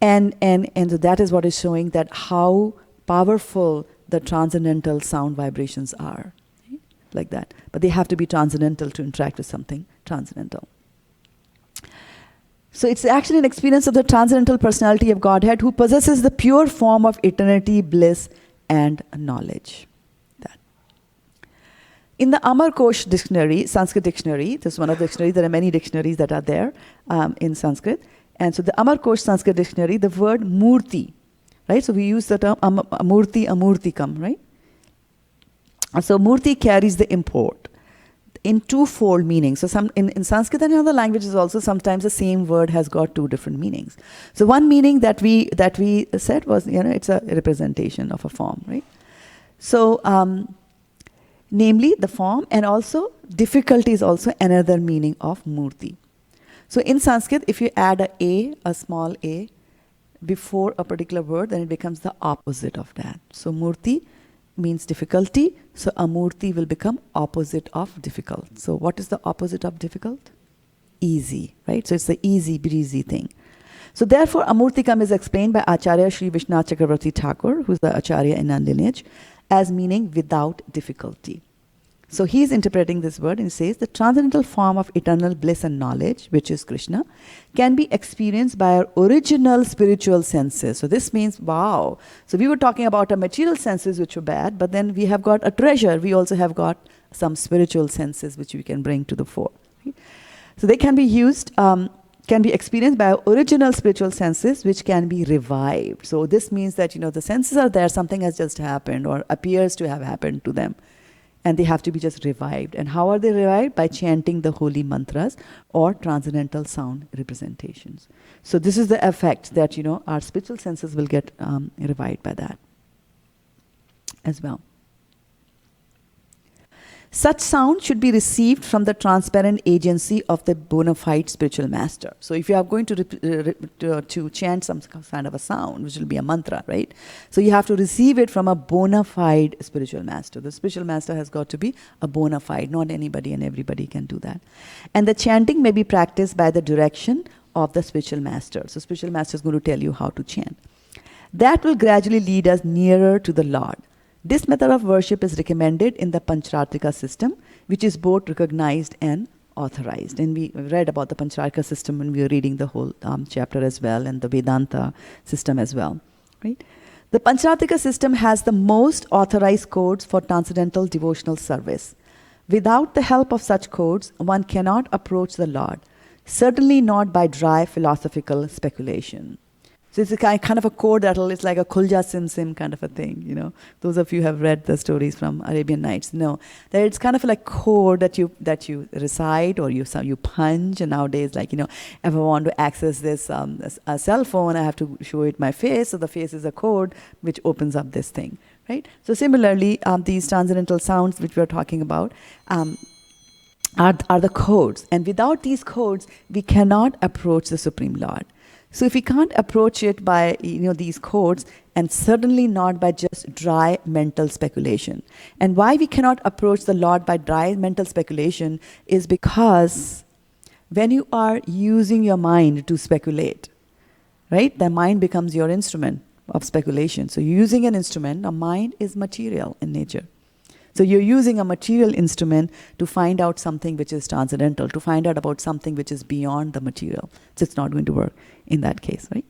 And so that is what is showing that how powerful the transcendental sound vibrations are, right? Like that. But they have to be transcendental to interact with something transcendental. So it's actually an experience of the transcendental personality of Godhead who possesses the pure form of eternity, bliss, and knowledge. That. In the Amarkosh dictionary, Sanskrit dictionary, this is one of the dictionaries, there are many dictionaries that are there in Sanskrit. And so the Amarkosh Sanskrit dictionary, the word murti, right? So we use the term amurti, amurtikam, right? So murti carries the import in twofold meanings. So in Sanskrit and in other languages also, sometimes the same word has got two different meanings. So one meaning that we said was, it's a representation of a form, right? So namely the form, and also difficulty is also another meaning of murti. So in Sanskrit, if you add a small a, before a particular word, then it becomes the opposite of that. So murti means difficulty, so amurti will become opposite of difficult. So what is the opposite of difficult? Easy, right? So it's the easy breezy thing. So therefore, amurtikam is explained by Acharya Sri Vishnath Chakravarti Thakur, who's the Acharya in our lineage, as meaning without difficulty. So he's interpreting this word and he says, the transcendental form of eternal bliss and knowledge, which is Krishna, can be experienced by our original spiritual senses. So this means, wow. So we were talking about our material senses, which were bad, but then we have got a treasure. We also have got some spiritual senses, which we can bring to the fore. Right? So they can be used, can be experienced by our original spiritual senses, which can be revived. So this means that, the senses are there, something has just happened or appears to have happened to them. And they have to be just revived. And how are they revived? By chanting the holy mantras or transcendental sound representations. So this is the effect that, our spiritual senses will get revived by that as well. Such sound should be received from the transparent agency of the bona fide spiritual master. So if you are going to chant some kind of a sound, which will be a mantra, right? So you have to receive it from a bona fide spiritual master. The spiritual master has got to be a bona fide. Not anybody and everybody can do that. And the chanting may be practiced by the direction of the spiritual master. So spiritual master is going to tell you how to chant. That will gradually lead us nearer to the Lord. This method of worship is recommended in the Pancharatrika system, which is both recognized and authorized. And we read about the Pancharatrika system when we were reading the whole chapter as well, and the Vedanta system as well. Right? The Pancharatrika system has the most authorized codes for transcendental devotional service. Without the help of such codes, one cannot approach the Lord, certainly not by dry philosophical speculation. So it's a kind of a code it's like a Khulja Sim Sim kind of a thing, Those of you have read the stories from Arabian Nights know that it's kind of like code that you recite or you punch. And nowadays, if I want to access this a cell phone, I have to show it my face. So the face is a code which opens up this thing, right? So similarly, these transcendental sounds which we are talking about are the codes. And without these codes, we cannot approach the Supreme Lord. So if we can't approach it by these codes, and certainly not by just dry mental speculation. And why we cannot approach the Lord by dry mental speculation is because when you are using your mind to speculate, right, the mind becomes your instrument of speculation. So you're using an instrument, a mind is material in nature. So you're using a material instrument to find out something which is transcendental, to find out about something which is beyond the material. So it's not going to work in that case, right?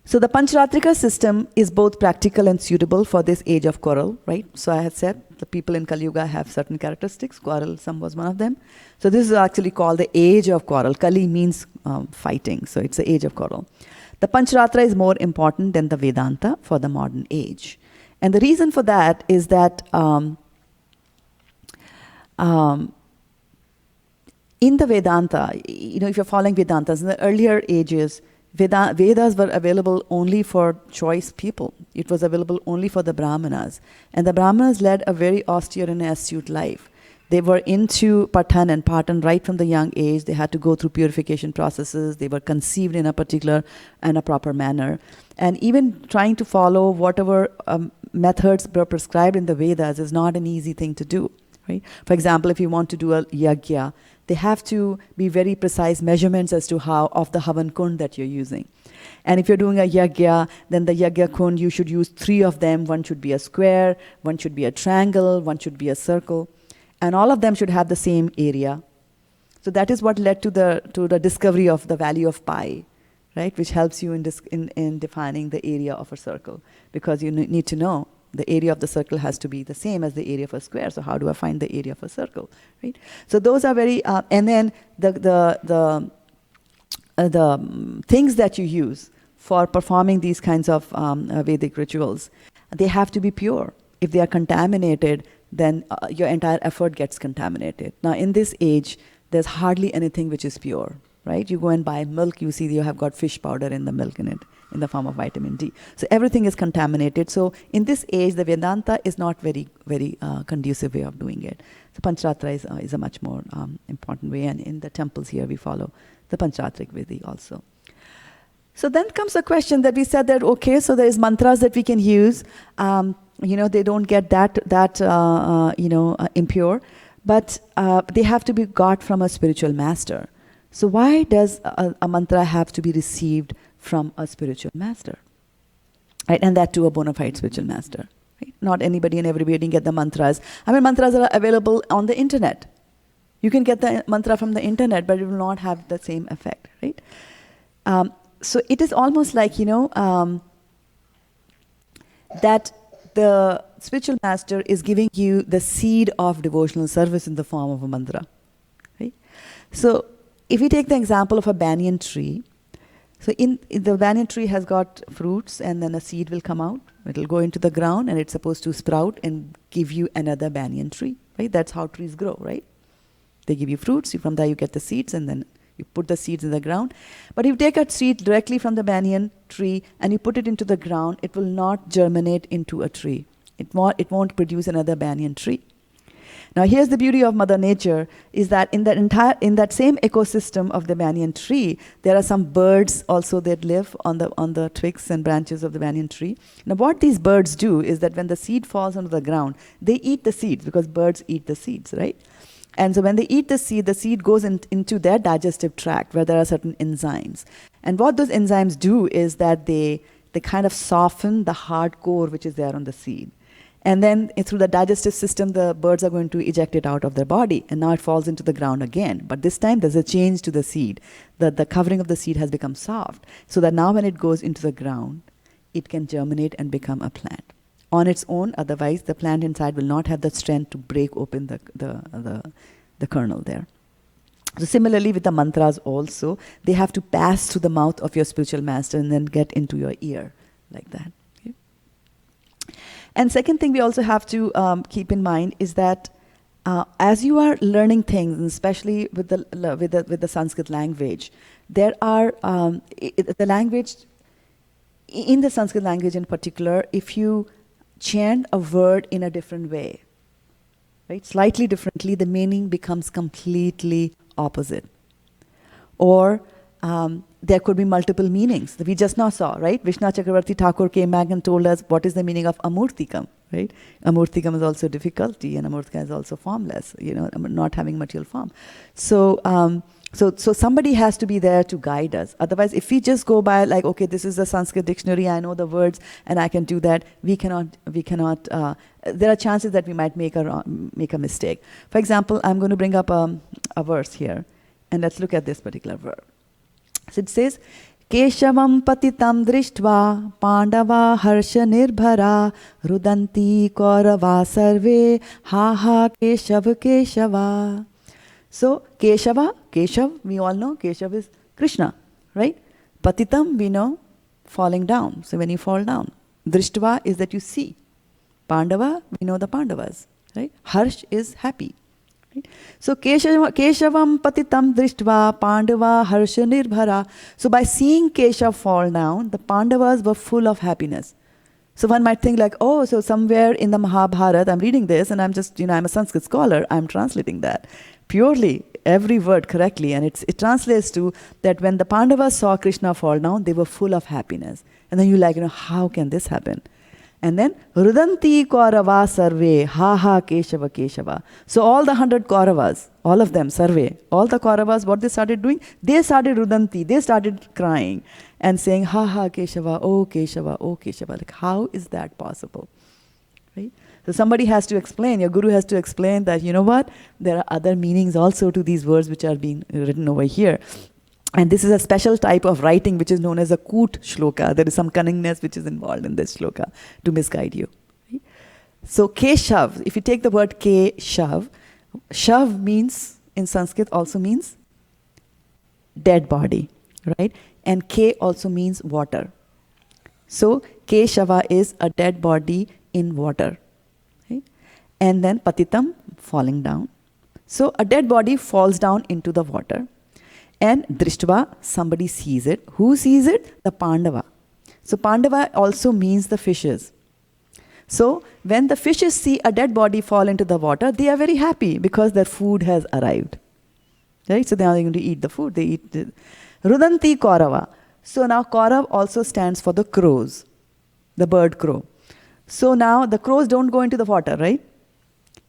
So the Pancharatrika system is both practical and suitable for this age of quarrel, right? So I had said the people in Kali Yuga have certain characteristics. Quarrelsome was one of them. So this is actually called the age of quarrel. Kali means fighting, so it's the age of quarrel. The Pancharatra is more important than the Vedanta for the modern age. And the reason for that is that in the Vedanta, if you're following Vedantas, in the earlier ages, Vedas were available only for choice people. It was available only for the Brahmanas. And the Brahmanas led a very austere and astute life. They were into Patan and Patan right from the young age. They had to go through purification processes. They were conceived in a particular and a proper manner. And even trying to follow whatever methods were prescribed in the Vedas is not an easy thing to do. Right? For example, if you want to do a yajna, they have to be very precise measurements as to how of the Havan Kund that you're using. And if you're doing a yajna, then the yajna kund, you should use 3 of them. One should be a square, one should be a triangle, one should be a circle. And all of them should have the same area. So that is what led to the discovery of the value of pi, right? Which helps you in defining the area of a circle. Because you need to know the area of the circle has to be the same as the area of a square. So how do I find the area of a circle, right? So those are very, and then the things that you use for performing these kinds of Vedic rituals, they have to be pure. If they are contaminated, then your entire effort gets contaminated. Now in this age, there's hardly anything which is pure, right? You go and buy milk, you see you have got fish powder in the milk in it, in the form of vitamin D. So everything is contaminated. So in this age, the Vedanta is not very, very conducive way of doing it. So Pancharatra is a much more important way. And in the temples here, we follow the Pancharatric Vedi also. So then comes the question that we said that, okay, so there is mantras that we can use. They don't get that impure, but they have to be got from a spiritual master. So why does a mantra have to be received from a spiritual master? Right? And that too a bona fide spiritual master. Right? Not anybody and everybody can get the mantras. I mean, mantras are available on the internet. You can get the mantra from the internet, but it will not have the same effect, right? So it is almost like, that the spiritual master is giving you the seed of devotional service in the form of a mantra, right? So if we take the example of a banyan tree, so the banyan tree has got fruits, and then a seed will come out. It will go into the ground, and it's supposed to sprout and give you another banyan tree, right? That's how trees grow, right? They give you fruits, from there you get the seeds, and then you put the seeds in the ground. But if you take a seed directly from the banyan tree and you put it into the ground, it will not germinate into a tree. It won't produce another banyan tree. Now here's the beauty of Mother Nature, is that in that same ecosystem of the banyan tree, there are some birds also that live on the twigs and branches of the banyan tree. Now what these birds do is that when the seed falls onto the ground, they eat the seeds, because birds eat the seeds, right? And so when they eat the seed goes into their digestive tract, where there are certain enzymes. And what those enzymes do is that they kind of soften the hard core which is there on the seed. And then through the digestive system, the birds are going to eject it out of their body. And now it falls into the ground again. But this time there's a change to the seed. The covering of the seed has become soft. So that now when it goes into the ground, it can germinate and become a plant on its own. Otherwise, the plant inside will not have the strength to break open the kernel there. So similarly with the mantras also, they have to pass through the mouth of your spiritual master and then get into your ear, like that. Okay? And second thing we also have to keep in mind is that as you are learning things, and especially with the Sanskrit language, there are the language, in the Sanskrit language in particular, if you chant a word in a different way, right, slightly differently, the meaning becomes completely opposite. Or there could be multiple meanings that we just now saw, right? Vishnu Chakravarti Thakur came back and told us what is the meaning of amurtikam, right? Amurtikam is also difficulty, and amurtika is also formless, not having material form. So somebody has to be there to guide us. Otherwise, if we just go by like, okay, this is the Sanskrit dictionary, I know the words and I can do that, we cannot, there are chances that we might make a mistake. For example, I'm going to bring up a verse here, and let's look at this particular verb. So it says, Keshavam patitam drishtva pandava harsha nirbhara rudanti kaurava sarve ha ha keshav keshava. So Keshav, we all know Keshav is Krishna, right? Patitam, we know, falling down. So when you fall down. Drishtva is that you see. Pandava, we know the Pandavas, right? Harsh is happy. Right? So Keshavam patitam drishtva pandava harsha nirbhara. So by seeing Keshav fall down, the Pandavas were full of happiness. So one might think like, oh, so somewhere in the Mahabharata, I'm reading this and I'm just, I'm a Sanskrit scholar, I'm translating that. Purely, every word correctly. And it translates to that when the Pandavas saw Krishna fall down, they were full of happiness. And then you're like, how can this happen? And then, Rudanti Kaurava Sarve, Ha Ha Keshava Keshava. So all the 100 Kauravas, all of them, Sarve, all the Kauravas, what they started doing? They started Rudanti, they started crying and saying, Ha Ha Keshava, oh Keshava, oh Keshava. Like, how is that possible? Right? So somebody has to explain, your guru has to explain that, you know what? There are other meanings also to these words which are being written over here. And this is a special type of writing which is known as a Koot Shloka. There is some cunningness which is involved in this shloka to misguide you. Right? So Keshav, if you take the word Keshav, Shav means, in Sanskrit also means dead body, right? And K also means water. So Keshava is a dead body in water. Right? And then Patitam, falling down. So a dead body falls down into the water. And Drishtva, somebody sees it. Who sees it? The Pandava. So Pandava also means the fishes. So when the fishes see a dead body fall into the water, they are very happy because their food has arrived. Right? So they are going to eat the food. They eat Rudanti Kaurava. So now Kaurav also stands for the crows, the bird crow. So now the crows don't go into the water, right?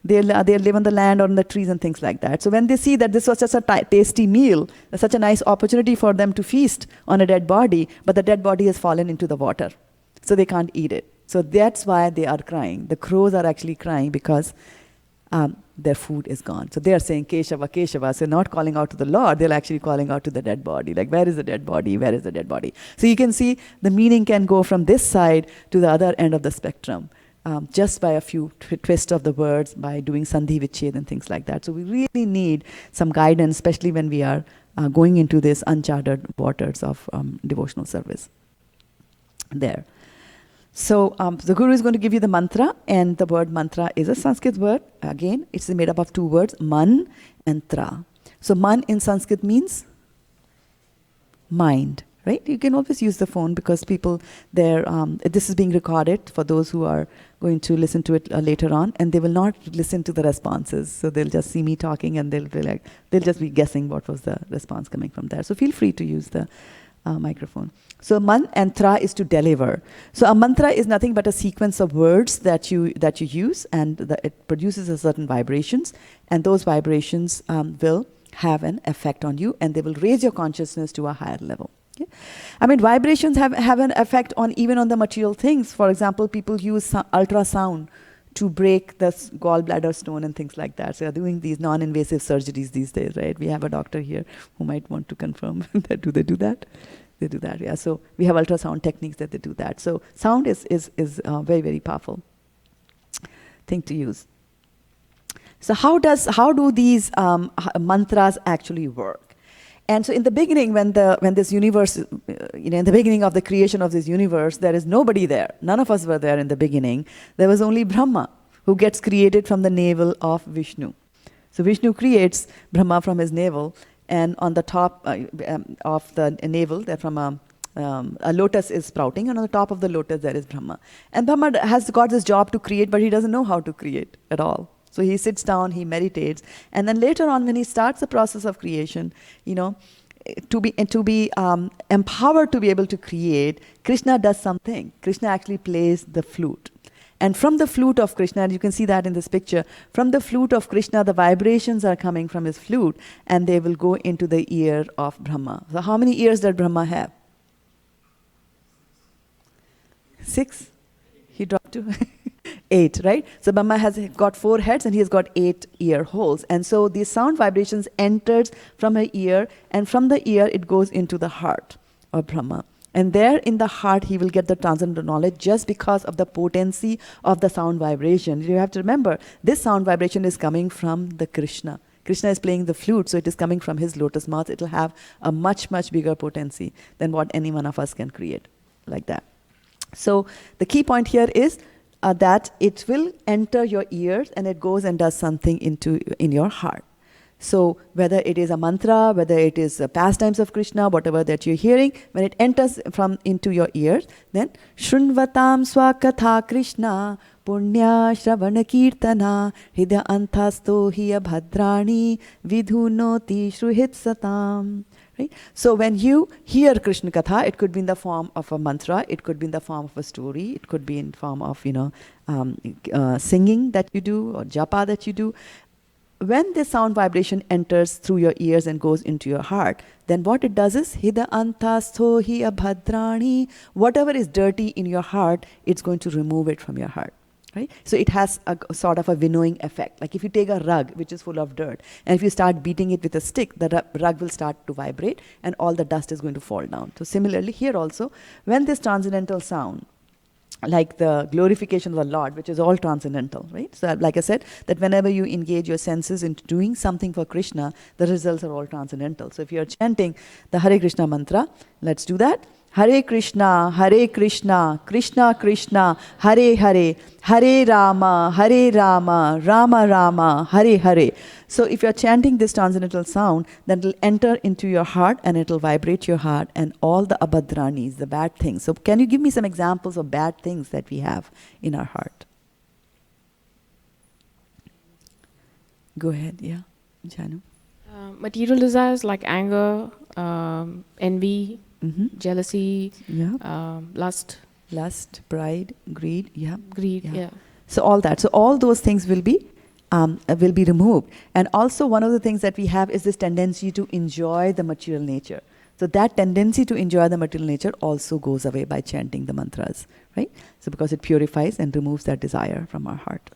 They live on the land or on the trees and things like that. So when they see that this was just a tasty meal, such a nice opportunity for them to feast on a dead body, but the dead body has fallen into the water. So they can't eat it. So that's why they are crying. The crows are actually crying because their food is gone. So they are saying Keshava, Keshava. So not calling out to the Lord, they're actually calling out to the dead body. Like, where is the dead body? Where is the dead body? So you can see the meaning can go from this side to the other end of the spectrum. Just by a few twists of the words, by doing sandhi vichhed and things like that. So we really need some guidance, especially when we are going into this uncharted waters of devotional service. There. So the Guru is going to give you the mantra, and the word mantra is a Sanskrit word. Again, it's made up of two words, man and tra. So man in Sanskrit means mind. Right? You can always use the phone because people there, this is being recorded for those who are going to listen to it later on, and they will not listen to the responses. So they'll just see me talking and they'll just be guessing what was the response coming from there. So feel free to use the microphone. So man and tra is to deliver. So a mantra is nothing but a sequence of words that you use, and it produces a certain vibrations, and those vibrations will have an effect on you, and they will raise your consciousness to a higher level. Okay. I mean, vibrations have an effect on even on the material things. For example, people use ultrasound to break the gallbladder stone and things like that. So they're doing these non-invasive surgeries these days, right? We have a doctor here who might want to confirm that. Do they do that? They do that, yeah. So we have ultrasound techniques that they do that. So sound is very, very powerful thing to use. So how do these mantras actually work? And so in the beginning, when this universe, in the beginning of the creation of this universe, there is nobody there. None of us were there in the beginning. There was only Brahma, who gets created from the navel of Vishnu. So Vishnu creates Brahma from his navel, and on the top of the navel, there from a lotus is sprouting, and on the top of the lotus there is Brahma. And Brahma has got this job to create, but he doesn't know how to create at all. So he sits down, he meditates, and then later on, when he starts the process of creation, to be empowered to be able to create, Krishna does something. Krishna actually plays the flute. And from the flute of Krishna, and you can see that in this picture, from the flute of Krishna, the vibrations are coming from his flute, and they will go into the ear of Brahma. So how many ears does Brahma have? 6? He dropped 2. 8, right? So Brahma has got 4 heads and he has got 8 ear holes. And so these sound vibrations enters from her ear, and from the ear it goes into the heart of Brahma. And there in the heart he will get the transcendental knowledge just because of the potency of the sound vibration. You have to remember, this sound vibration is coming from the Krishna. Krishna is playing the flute, so it is coming from his lotus mouth. It will have a much, much bigger potency than what any one of us can create like that. So the key point here is that it will enter your ears and it goes and does something in your heart. So whether it is a mantra, whether it is pastimes of Krishna, whatever that you're hearing, when it enters into your ears, then Shrunvatam Swakatha Krishna Punya Shravana Kirtana Hridya Anthasto Hiya Bhadrani Vidhunoti Shruhit Satam. Right? So when you hear Krishna Katha, it could be in the form of a mantra, it could be in the form of a story, it could be in form of singing that you do or japa that you do. When the sound vibration enters through your ears and goes into your heart, then what it does is Hida Antastho Hiya Bhadrani, whatever is dirty in your heart, it's going to remove it from your heart. Right? So it has a sort of a winnowing effect. Like if you take a rug which is full of dirt, and if you start beating it with a stick, the rug will start to vibrate and all the dust is going to fall down. So similarly here also, when this transcendental sound, like the glorification of the Lord, which is all transcendental, right? So like I said, that whenever you engage your senses into doing something for Krishna, the results are all transcendental. So if you're chanting the Hare Krishna mantra, let's do that. Hare Krishna, Krishna Krishna, Hare Hare, Hare Rama, Rama Rama, Hare Hare. So if you're chanting this transcendental sound, then it will enter into your heart and it will vibrate your heart and all the abhadranis, the bad things. So can you give me some examples of bad things that we have in our heart? Go ahead, yeah, Janu. Material desires like anger, envy, jealousy, lust, pride, greed, greed, yeah. So all that. So all those things will be removed. And also one of the things that we have is this tendency to enjoy the material nature. So that tendency to enjoy the material nature also goes away by chanting the mantras, right? So because it purifies and removes that desire from our heart.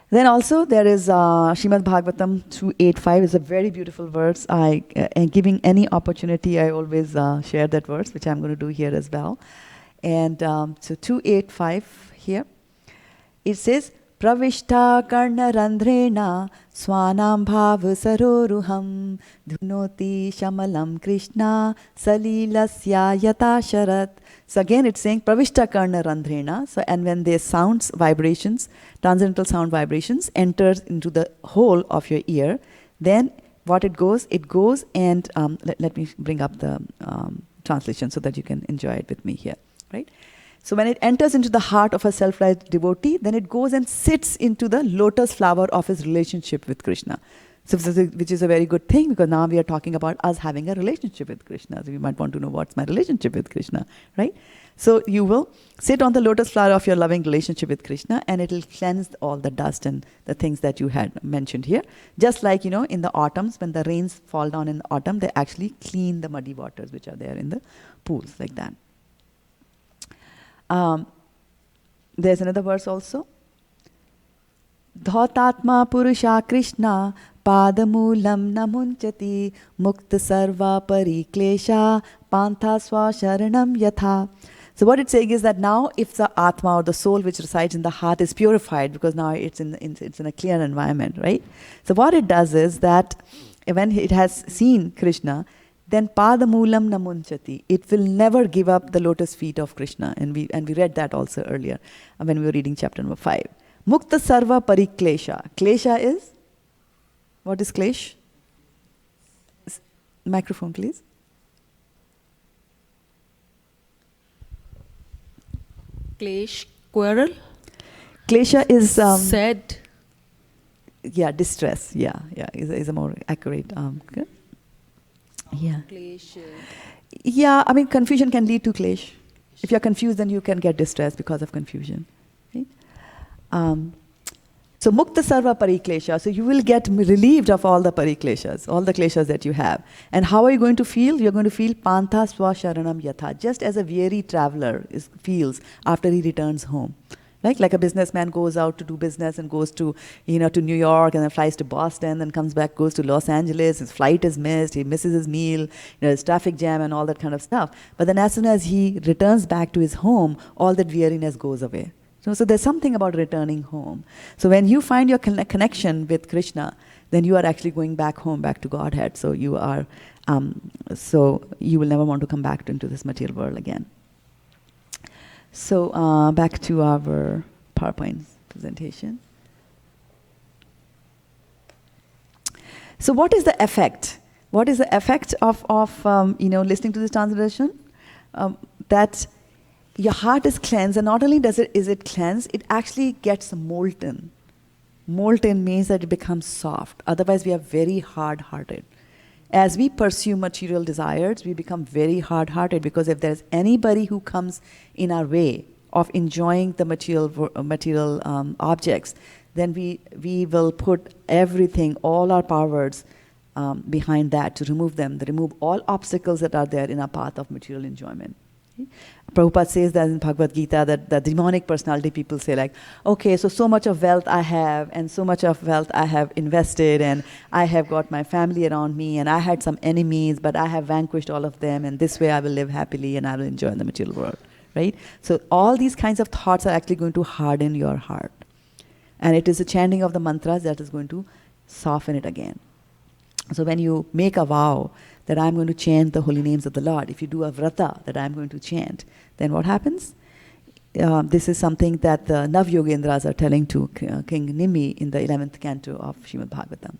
Then also there is Srimad Bhagavatam 285 is a very beautiful verse. And giving any opportunity, I always share that verse, which I'm going to do here as well. And so 285 here, it says, Pravishta karna randhrena swanam bhav saroruham dhunoti shamalam krishna salilasya yata sharat. So again it's saying Pravishta karna randhrena. So and when the sounds, vibrations, transcendental sound vibrations enters into the hole of your ear, then what it goes and let me bring up the translation so that you can enjoy it with me here, right? So when it enters into the heart of a self-realized devotee, then it goes and sits into the lotus flower of his relationship with Krishna. So, which is a very good thing, because now we are talking about us having a relationship with Krishna. So you might want to know what's my relationship with Krishna, right? So you will sit on the lotus flower of your loving relationship with Krishna, and it will cleanse all the dust and the things that you had mentioned here. Just like, in the autumns, when the rains fall down in the autumn, they actually clean the muddy waters which are there in the pools, like that. There's another verse also. Dhautatma purusha krishna padamulam namunchati mukta sarva pariklesha pantha swa sharanam yatha. So what it's saying is that now if the atma or the soul which resides in the heart is purified, because now it's in a clear environment, right? So what it does is that when it has seen Krishna, then padamulam namunchati, it will never give up the lotus feet of Krishna. And we read that also earlier when we were reading chapter number 5. Mukta sarva pariklesha. Klesha is? What is klesh? Microphone, please. Klesh, quarrel. Klesha is Sad. Yeah, distress. Yeah, is a more accurate. Okay. Yeah. Klesh. Yeah, I mean, confusion can lead to klesh. If you're confused, then you can get distressed because of confusion. Right? So mukta sarva pariklesha. So you will get relieved of all the parikleshas, all the kleshas that you have. And how are you going to feel? You're going to feel pantha swa sharanam yatha, just as a weary traveler feels after he returns home. Like a businessman goes out to do business and goes to, to New York and then flies to Boston, then comes back, goes to Los Angeles, his flight is missed, he misses his meal, there's traffic jam and all that kind of stuff. But then as soon as he returns back to his home, all that weariness goes away. So there's something about returning home. So when you find your connection with Krishna, then you are actually going back home, back to Godhead. So you are, so you will never want to come back into this material world again. So back to our PowerPoint presentation. So what is the effect? What is the effect of listening to this translation? That your heart is cleansed, and not only is it cleansed, it actually gets molten. Molten means that it becomes soft. Otherwise, we are very hard-hearted. As we pursue material desires, we become very hard-hearted, because if there's anybody who comes in our way of enjoying the material objects, then we will put everything, all our powers behind that to remove them, to remove all obstacles that are there in our path of material enjoyment. Okay? Prabhupada says that in Bhagavad Gita, that the demonic personality people say like, okay, so much of wealth I have, and so much of wealth I have invested, and I have got my family around me, and I had some enemies, but I have vanquished all of them, and this way I will live happily and I will enjoy the material world, right? So all these kinds of thoughts are actually going to harden your heart. And it is the chanting of the mantras that is going to soften it again. So when you make a vow that I'm going to chant the holy names of the Lord, if you do a vrata that I'm going to chant, then what happens? This is something that the Nav Yogendras are telling to King Nimi in the 11th canto of Srimad Bhagavatam.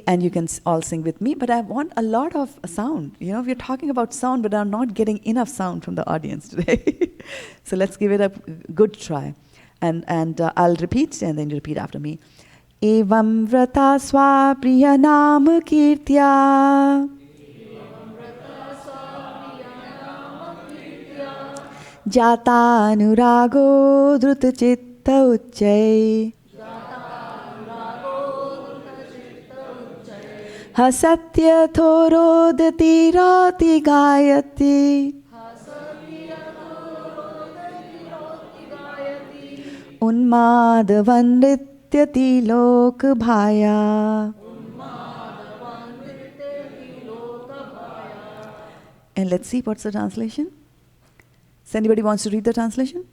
And you can all sing with me, but I want a lot of sound. We're talking about sound, but I'm not getting enough sound from the audience today. So let's give it a good try. And I'll repeat, and then you repeat after me. Evam vrata swa priya nam kirtya jata anurago druta chitta uchay Hasatya thorodati rati gayati. Unmadavan nrityati lok bhaya. And let's see what's the translation. Does anybody wants to read the translation?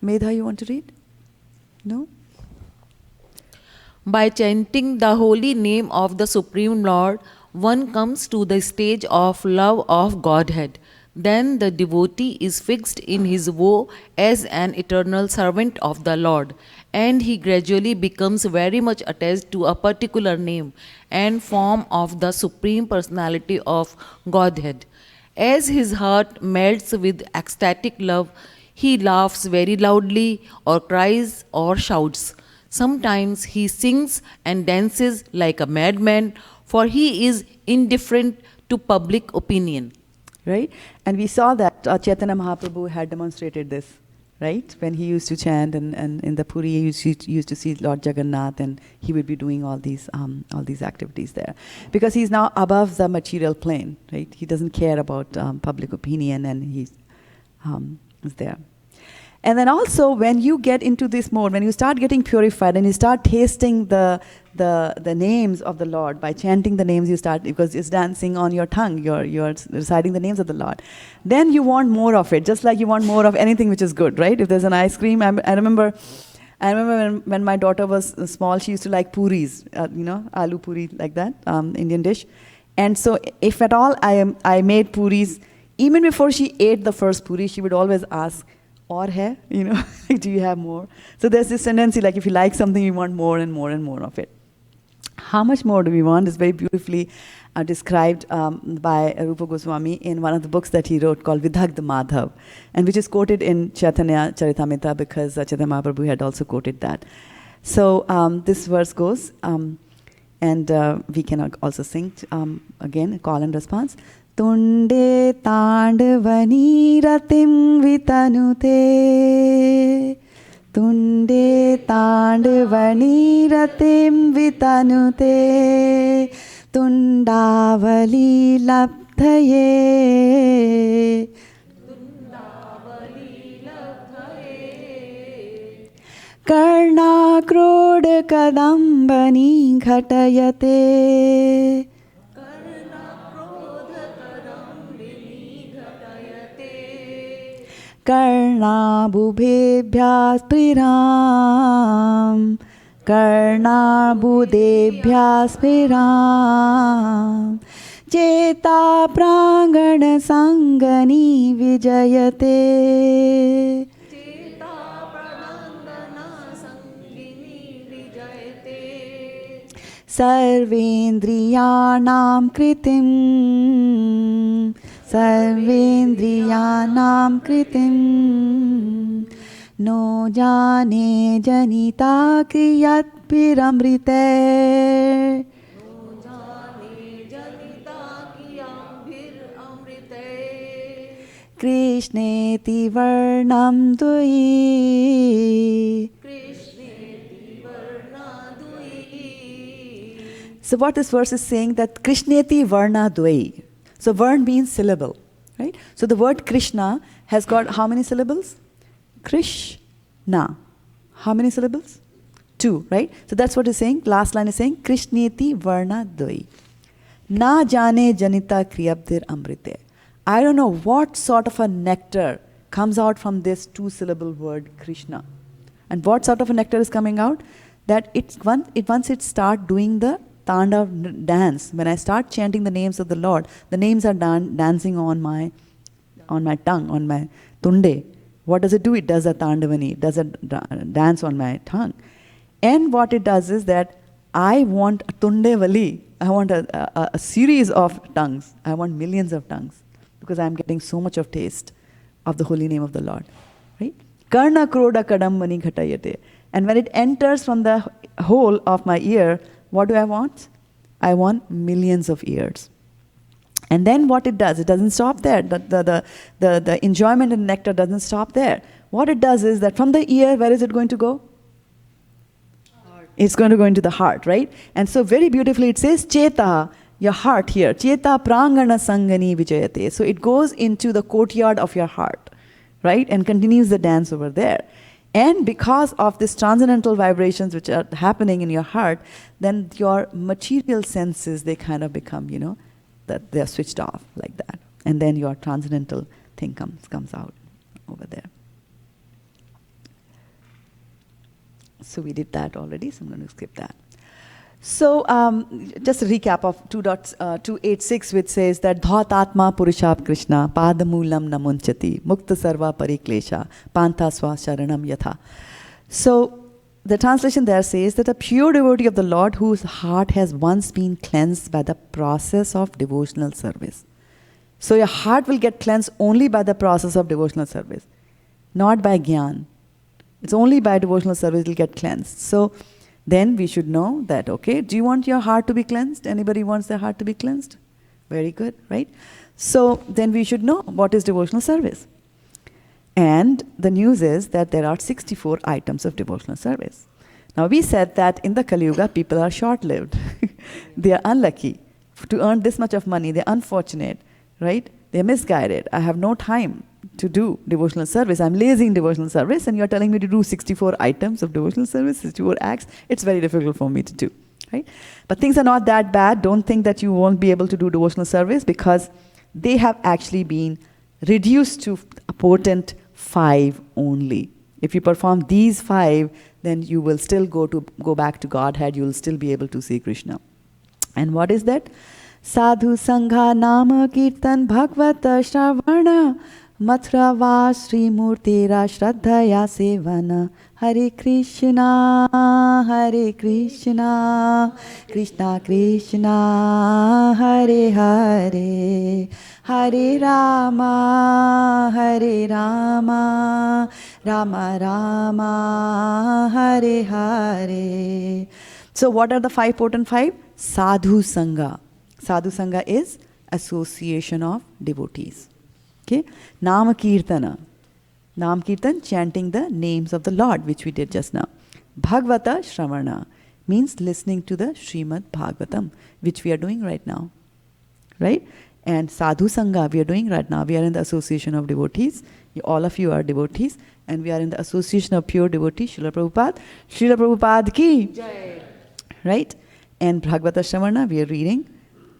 Medha, you want to read? No? By chanting the holy name of the Supreme Lord, one comes to the stage of love of Godhead. Then the devotee is fixed in his woe as an eternal servant of the Lord, and he gradually becomes very much attached to a particular name and form of the Supreme Personality of Godhead. As his heart melts with ecstatic love, he laughs very loudly, or cries, or shouts. Sometimes he sings and dances like a madman, for he is indifferent to public opinion. Right? And we saw that Chaitanya Mahaprabhu had demonstrated this, right? When he used to chant, and in the Puri, he used to see Lord Jagannath, and he would be doing all these activities there. Because he's now above the material plane, right? He doesn't care about public opinion, and he's is there. And then also, when you get into this mode, when you start getting purified and you start tasting the names of the Lord by chanting the names, you start, because it's dancing on your tongue, you're reciting the names of the Lord. Then you want more of it, just like you want more of anything which is good, right? If there's an ice cream, I remember when my daughter was small, she used to like puris, aloo puri, like that, Indian dish. And so if at all I made puris, even before she ate the first puri, she would always ask, or hai, do you have more? So there's this tendency, like if you like something, you want more and more and more of it. How much more do we want is very beautifully described by Rupa Goswami in one of the books that he wrote called Vidhagda Madhav, and which is quoted in Chaitanya Charitamrita, because Chaitanya Mahaprabhu had also quoted that. So this verse goes, and we can also sing again, call and response. Tunde tandavani ratim vitanute. Tunde tandavani ratim vitanute. Tundavali labdhaye. Karna krodha kadambani ghatayate. Karnabhubhebhyas priram. Karnabhudebhyas priram. Cheta prangana sangani vijayate. Sarvendriyanam kritim. Sarvendriyanam kritim. No jane janita kriyat piramrite. Krishneti varnam dui. So what this verse is saying, that Krishneti varna dvai. So varn means syllable, right? So the word Krishna has got how many syllables? Krishna. How many syllables? 2, right? So that's what it's saying. Last line is saying Krishneti varna dvai. Na jane janita kriyabdir amrite. I don't know what sort of a nectar comes out from this 2-syllable word Krishna. And what sort of a nectar is coming out? That once it start doing the Tandav dance, when I start chanting the names of the Lord, the names are dancing on my tongue, on my tunde. What does it do? It does a Tandavani, it does a dance on my tongue. And what it does is that I want a Tundevali, I want a series of tongues. I want millions of tongues, because I'm getting so much of taste of the holy name of the Lord. Right? Karna kroda kadambani ghatayate. And when it enters from the hole of my ear, what do I want? I want millions of ears. And then what it doesn't stop there. The enjoyment and nectar doesn't stop there. What it does is that from the ear, where is it going to go? It's going to go into the heart, right? And so very beautifully it says, Cheta, your heart here. Cheta prangana sangani vijayate. So it goes into the courtyard of your heart, right? And continues the dance over there. And because of these transcendental vibrations which are happening in your heart, then your material senses, they kind of become, that they're switched off like that. And then your transcendental thing comes out over there. So we did that already, so I'm going to skip that. So just a recap of 2.286, which says that Dhautatma Purushap Krishna Padamulam Namunchati Mukta Sarva Pariklesha Panta Swa Sharanam Yatha. So the translation there says that a pure devotee of the Lord whose heart has once been cleansed by the process of devotional service. So your heart will get cleansed only by the process of devotional service, not by Gyan. It's only by devotional service it will get cleansed. So then we should know that, okay, do you want your heart to be cleansed? Anybody wants their heart to be cleansed? Very good, right? So then we should know what is devotional service. And the news is that there are 64 items of devotional service. Now we said that in the Kali Yuga, people are short-lived. They are unlucky. To earn this much of money, they're unfortunate, right? They're misguided. I have no time to do devotional service. I'm lazy in devotional service, and you're telling me to do 64 items of devotional service, 64 acts. It's very difficult for me to do, right? But things are not that bad. Don't think that you won't be able to do devotional service, because they have actually been reduced to a potent 5 only. If you perform these 5, then you will still go back to Godhead. You will still be able to see Krishna. And what is that? Sadhu Sangha Nama Kirtan Bhagavata Shravana Mathura Va Sri Murtira Shraddhaya Sevana Hare Krishna Krishna Krishna Hare Hare Hare Rama Rama Rama Hare Hare. So what are the 5 potent 5? Sadhu Sangha. Sadhu Sangha is association of devotees. Okay? Nama Kirtana. Nam Kirtan, chanting the names of the Lord, which we did just now. Bhagavata Shravana means listening to the Srimad Bhagavatam, which we are doing right now. Right? And Sadhu Sangha we are doing right now. We are in the association of devotees. All of you are devotees. And we are in the association of pure devotees. Srila Prabhupada. Srila Prabhupada ki Jai. Right? And Bhagavata Shravana we are reading.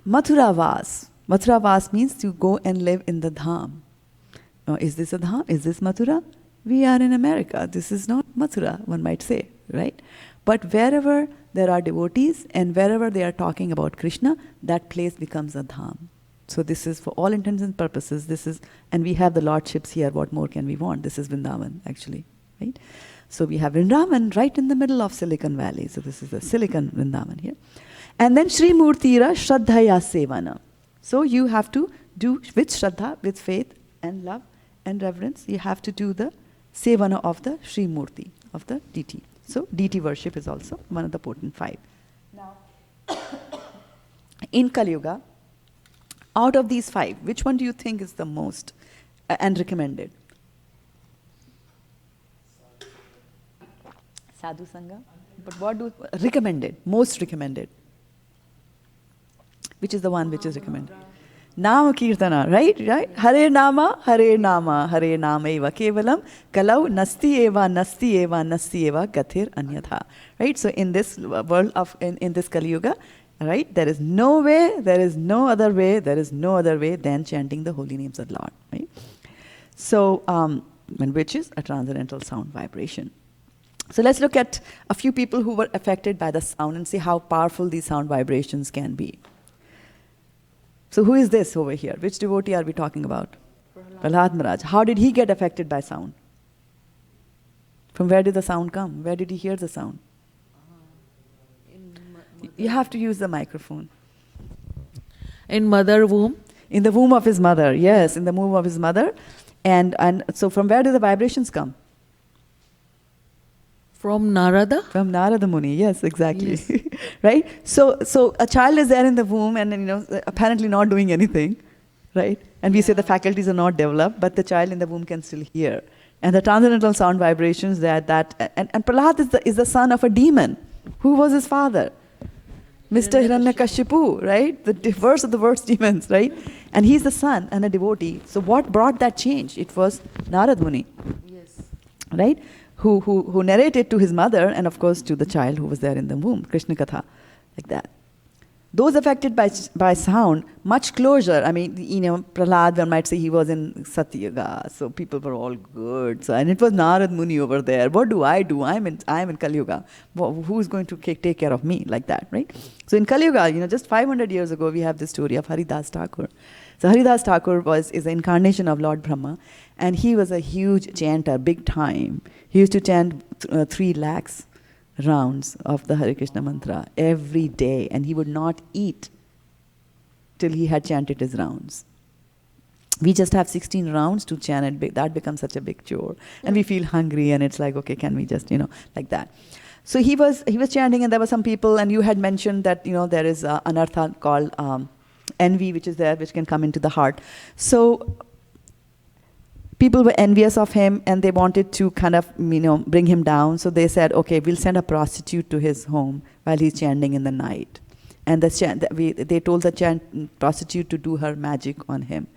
Mathura Vas. Mathura Vas means to go and live in the Dham. Is this a Dham? Is this Mathura? We are in America. This is not Mathura, one might say, right? But wherever there are devotees and wherever they are talking about Krishna, that place becomes a Dham. So this is, for all intents and purposes, this is, and we have the lordships here, what more can we want? This is Vrindavan, actually, right? So we have Vrindavan right in the middle of Silicon Valley. So this is the Silicon Vrindavan here. And then Sri Murtira Shraddhaya Sevana. So you have to do with Shraddha, with faith and love and reverence, you have to do the Sevana of the Sri Murti, of the deity. So deity worship is also one of the potent 5. Now, in Kali Yuga, out of these 5, which one do you think is the most and recommended? Sadhu Sangha? But what do recommended, most recommended? Which is the one which is recommended? Nama Kirtana, right? Hare Nama Eva Kevalam Kalau Nasti Eva Gathir Anyatha. Right? So in this world of, in this Kali Yuga, right, there is no way, there is no other way than chanting the holy names of the Lord. Right? So, which is a transcendental sound vibration. So let's look at a few people who were affected by the sound and see how powerful these sound vibrations can be. So who is this over here? Which devotee are we talking about? Prahlad Maharaj. How did he get affected by sound? From where did the sound come? Where did he hear the sound? You have to use the microphone. In mother womb? In the womb of his mother, yes, in the womb of his mother. And so from where did the vibrations come? From Narada? From Narada Muni, yes, exactly. Yes. Right? So a child is there in the womb and apparently not doing anything, right? And we say the faculties are not developed, but the child in the womb can still hear. And the transcendental sound vibrations and Prahlad is the son of a demon. Who was his father? Mr. Hiranyakashipu, right? The worst of the worst demons, right? And he's the son and a devotee. So what brought that change? It was Narad Muni, right? Who narrated to his mother and of course to the child who was there in the womb, Krishna Katha, like that. Those affected by sound, much closer. I mean, Prahlad, one might say he was in Satyuga, so people were all good. So, and it was Narad Muni over there. What do? I'm in Kali Yuga. Who's going to take care of me? Like that, right? So in Kali Yuga, just 500 years ago, we have this story of Haridas Thakur. So Haridas Thakur is the incarnation of Lord Brahma, and he was a huge chanter, big time. He used to chant 3 lakhs rounds of the Hare Krishna mantra every day, and he would not eat till he had chanted his rounds. We just have 16 rounds to chant it. That becomes such a big chore, and we feel hungry, and it's like, okay, can we just, like that. So he was chanting, and there were some people, and you had mentioned that there is anartha called envy, which is there, which can come into the heart. So people were envious of him, and they wanted to kind of, bring him down. So they said, okay, we'll send a prostitute to his home while he's chanting in the night. And they told the prostitute to do her magic on him.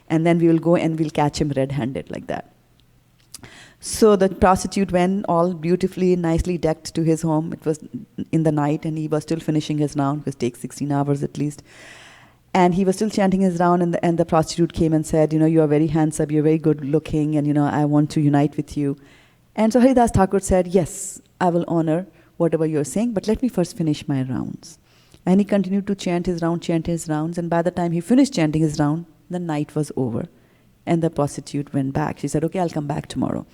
And then we will go and we'll catch him red-handed, like that. So the prostitute went all beautifully, nicely decked to his home. It was in the night, and he was still finishing his round, because it takes 16 hours at least. And he was still chanting his round, and the prostitute came and said, you are very handsome, you're very good looking, and I want to unite with you. And so Haridas Thakur said, yes, I will honor whatever you're saying, but let me first finish my rounds. And he continued to chant his rounds, and by the time he finished chanting his round, the night was over. And the prostitute went back. She said, okay, I'll come back tomorrow.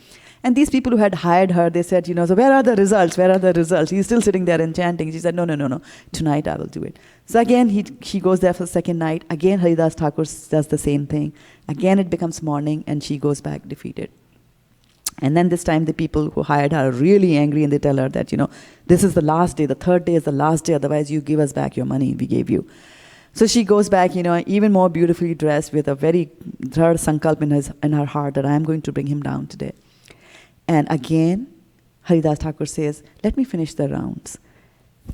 And these people who had hired her, they said, so where are the results? Where are the results? He's still sitting there and chanting. She said, no. Tonight I will do it. So again, she goes there for the second night. Again, Haridas Thakur does the same thing. Again, it becomes morning, and she goes back defeated. And then this time, the people who hired her are really angry, and they tell her that, this is the last day. The third day is the last day. Otherwise, you give us back your money we gave you. So she goes back, even more beautifully dressed, with a very dhrad sankalp in her heart that I am going to bring him down today. And again, Haridas Thakur says, let me finish the rounds.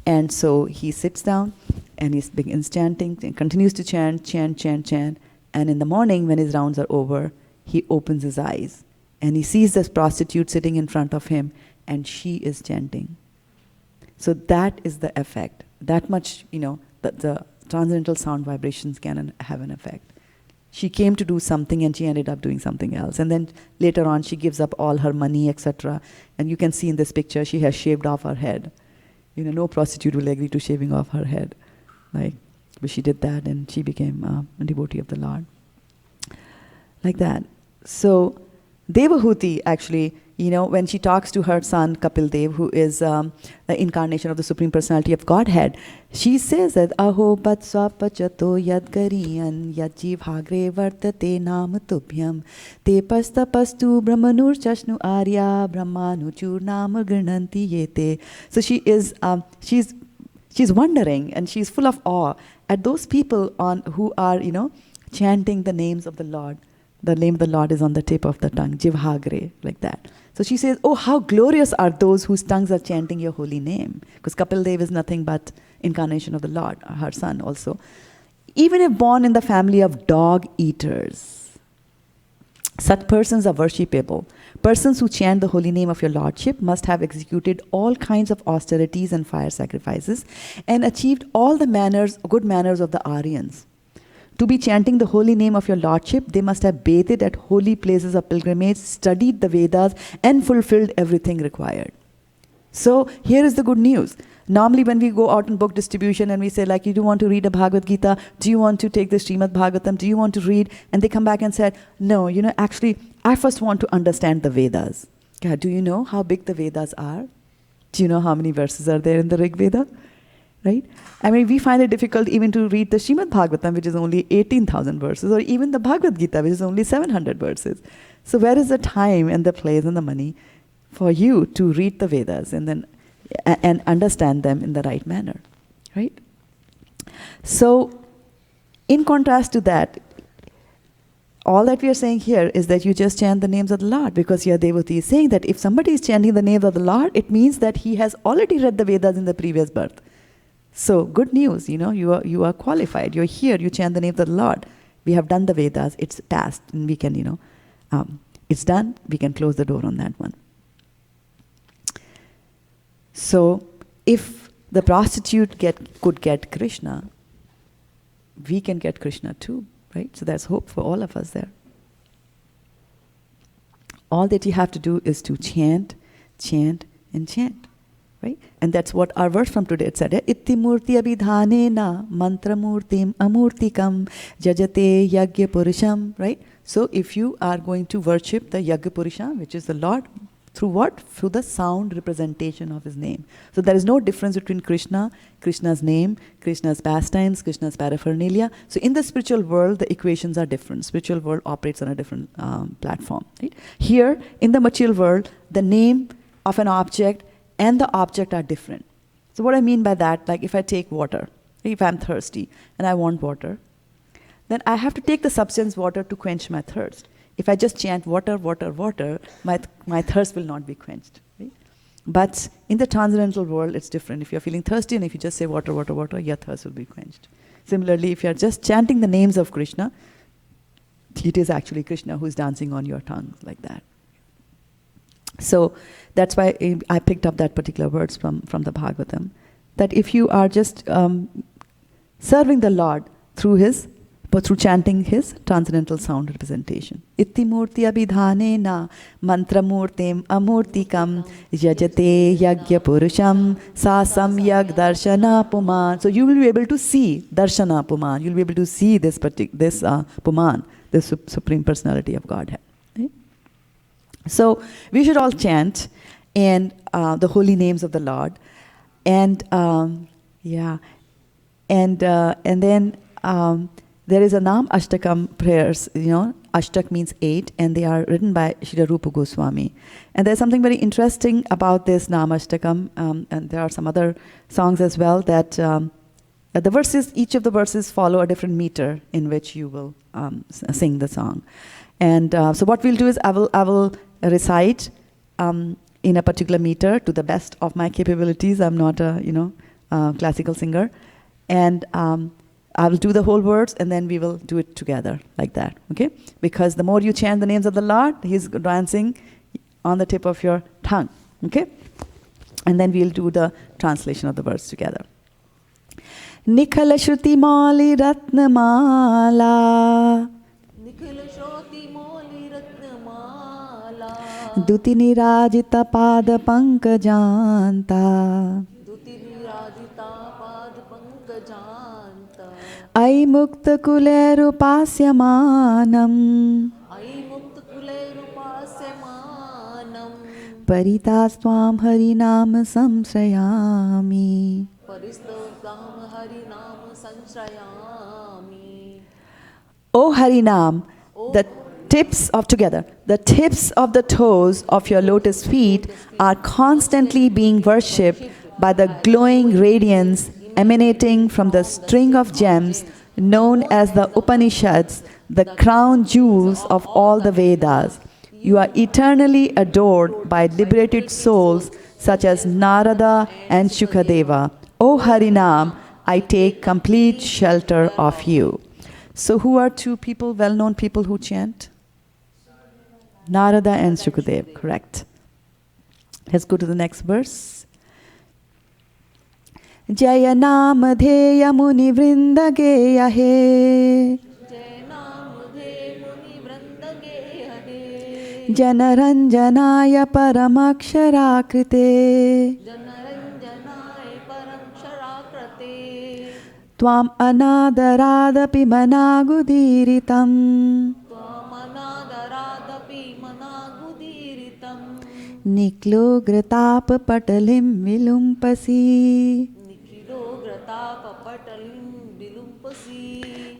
And so he sits down, and he begins chanting, and continues to chant. And in the morning, when his rounds are over, he opens his eyes, and he sees this prostitute sitting in front of him, and she is chanting. So that is the effect. That much, the transcendental sound vibrations can have an effect. She came to do something, and she ended up doing something else. And then later on, she gives up all her money, etc. And you can see in this picture, she has shaved off her head. No prostitute will agree to shaving off her head. But she did that, and she became a devotee of the Lord. Like that. So Devahuti, actually, when she talks to her son Kapil Dev, who is the incarnation of the Supreme Personality of Godhead, she says that Aho bat swapachato yad gariyan yad jivhagre vartate nam tubhyam te pastapastu brahmanur chashnu arya brahmanu churnam grananti yete. So she is she's wondering, and she's full of awe at those people who are chanting the names of the Lord. The name of the Lord is on the tip of the tongue, jivhagre, like that. So she says, oh, how glorious are those whose tongues are chanting your holy name. Because Kapil Dev is nothing but incarnation of the Lord, her son also. Even if born in the family of dog eaters, such persons are worshipable. Persons who chant the holy name of your Lordship must have executed all kinds of austerities and fire sacrifices and achieved all the good manners of the Aryans. To be chanting the holy name of your Lordship, they must have bathed at holy places of pilgrimage, studied the Vedas, and fulfilled everything required. So here is the good news. Normally when we go out in book distribution and we say, you do want to read a Bhagavad Gita, do you want to take the Srimad Bhagavatam, do you want to read? And they come back and say, no, actually, I first want to understand the Vedas. Yeah, do you know how big the Vedas are? Do you know how many verses are there in the Rig Veda? Right? I mean, we find it difficult even to read the Srimad Bhagavatam, which is only 18,000 verses, or even the Bhagavad Gita, which is only 700 verses. So where is the time and the place and the money for you to read the Vedas and understand them in the right manner? Right? So, in contrast to that, all that we are saying here is that you just chant the names of the Lord, because your devotee is saying that if somebody is chanting the names of the Lord, it means that he has already read the Vedas in the previous birth. So good news, you are qualified. You're here, you chant the names of the Lord. We have done the Vedas, it's passed, and we can, it's done, we can close the door on that one. So if the prostitute could get Krishna, we can get Krishna too, right? So there's hope for all of us there. All that you have to do is to chant, chant, and chant, right? And that's what our verse from today, it said, Itti murti abhidhanena mantra murtim amurtikam jajate yagya purusham, right? So if you are going to worship the yagya purusha, which is the Lord, through what? Through the sound representation of his name. So there is no difference between Krishna, Krishna's name, Krishna's pastimes, Krishna's paraphernalia. So in the spiritual world, the equations are different. Spiritual world operates on a different platform. Right? Here, in the material world, the name of an object and the object are different. So what I mean by that, like if I take water, if I'm thirsty and I want water, then I have to take the substance water to quench my thirst. If I just chant water, water, water, my thirst will not be quenched. Right? But in the transcendental world, it's different. If you're feeling thirsty and if you just say water, water, water, your thirst will be quenched. Similarly, if you're just chanting the names of Krishna, it is actually Krishna who's dancing on your tongue like that. So that's why I picked up that particular words from the Bhagavatam. That if you are just serving the Lord through chanting his transcendental sound representation. Itti murti abhidhanena mantra murtim amurtikam yajate yagya purusham sa samyak darshana puman. So you will be able to see darshana puman. You will be able to see this puman, the Supreme Personality of Godhead. Right? So we should all chant and the holy names of the Lord, and then there is a Nam Ashtakam prayers, Ashtak means 8, and they are written by Srila Rupa Goswami. And there's something very interesting about this Nam Ashtakam, and there are some other songs as well that each of the verses follow a different meter in which you will sing the song. And so what we'll do is I will recite in a particular meter to the best of my capabilities. I'm not a classical singer, and I will do the whole words, and then we will do it together like that, okay? Because the more you chant the names of the Lord, he's dancing on the tip of your tongue, okay? And then we'll do the translation of the words together. Nikhala Shruti Mali Ratnamala Duti Nirajita Pada Pankajanta Ai Mukta Kuleru Pasyamanam Paritasvam Harinam Samsrayami. O Harinam, the tips of the toes of your lotus feet are constantly being worshipped by the glowing radiance emanating from the string of gems known as the Upanishads, the crown jewels of all the Vedas. You are eternally adored by liberated souls such as Narada and Shukadeva. O Harinam, I take complete shelter of you. So who are two people, well-known people who chant? Narada and Shukadeva, correct. Let's go to the next verse. Jaya Nama Dheya Muni Vrinda Geya He Janaranjanaya Paramakshaраkrite Tvam Anadaradapi Managudiritam Niklogratapa Patalim Vilumpasi.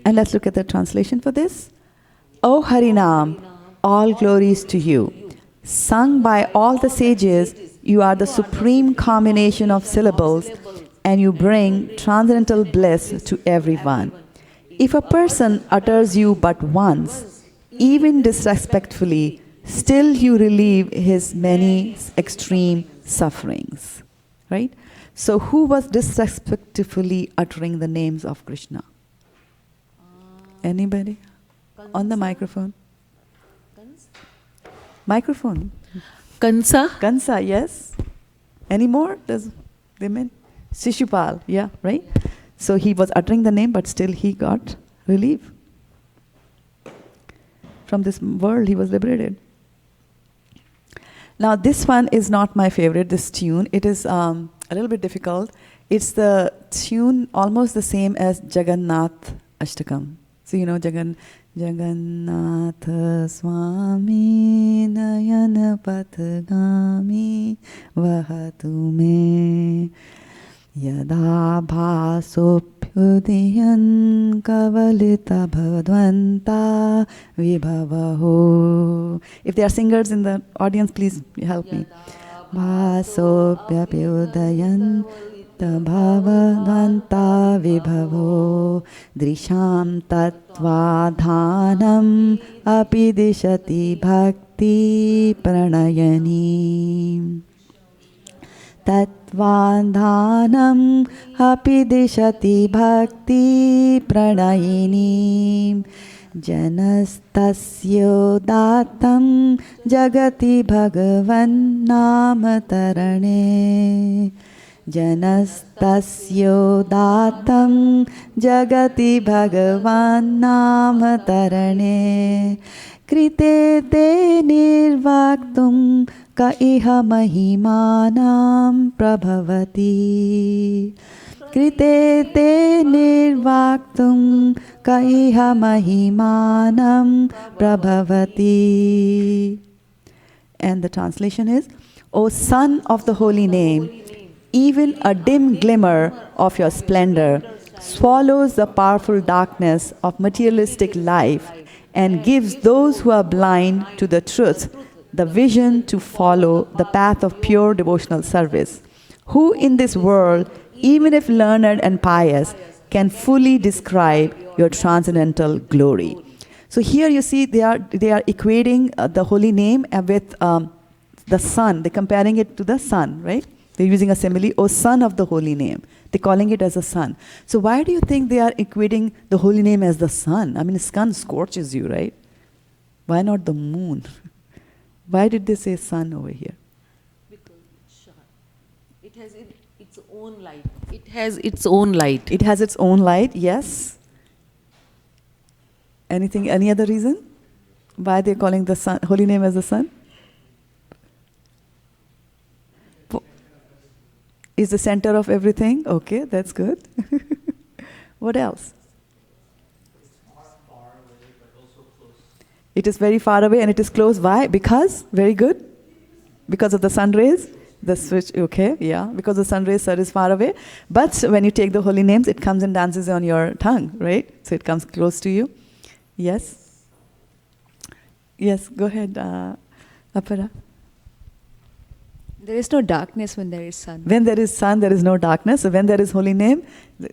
And let's look at the translation for this. O Harinam, all glories to you. Sung by all the sages, you are the supreme combination of syllables, and you bring transcendental bliss to everyone. If a person utters you but once, even disrespectfully, still you relieve his many extreme sufferings. Right? So who was disrespectfully uttering the names of Krishna? Anybody? On the microphone. Microphone. Kansa. Kansa, yes. Any more? They meant Shishupal, yeah, right? So he was uttering the name, but still he got relief. From this world, he was liberated. Now, this one is not my favorite, this tune. It is a little bit difficult. It's the tune almost the same as Jagannath Ashtakam. So, you know, Jagannath Swami Nayana Pathgami Vahatu me Yada Bhasophyudiyan Kavalita Bhadvanta Vibhavaho. If there are singers in the audience, please help me. Bhasophyudayan Bhavadvanta Vibhavo Drisham Tatvadhanam Api Dishati Bhakti Pranayani Tatvadhanam Api Dishati Bhakti Pranayini Janastasyo Datam Jagati Bhagavan Namatarane Janastasyo datam jagati bhagavan namatarane krite te nirvaktum ka iha mahimanam prabhavati krite te nirvaktum ka iha mahimanam prabhavati. And the translation is, O Son of the Holy Name, even a dim glimmer of your splendor swallows the powerful darkness of materialistic life and gives those who are blind to the truth the vision to follow the path of pure devotional service. Who in this world, even if learned and pious, can fully describe your transcendental glory? So here you see they are equating the holy name with the sun. They're comparing it to the sun, right? They're using a simile, O Son of the Holy Name. They're calling it as a sun. So why do you think they are equating the holy name as the sun? I mean, the sun scorches you, right? Why not the moon? Why did they say sun over here? Because it has its own light. It has its own light. It has its own light, yes. Any other reason? Why they're calling the sun, holy name as the sun? Is the center of everything? Okay, that's good. What else? It is very far away and it is close. Why? Because? Very good. Because of the sun rays? The switch, okay, yeah. Because the sun rays is far away. But when you take the holy names, it comes and dances on your tongue, right? So it comes close to you. Yes? Yes, go ahead, Apara. There is no darkness when there is sun. When there is sun, there is no darkness. So when there is holy name,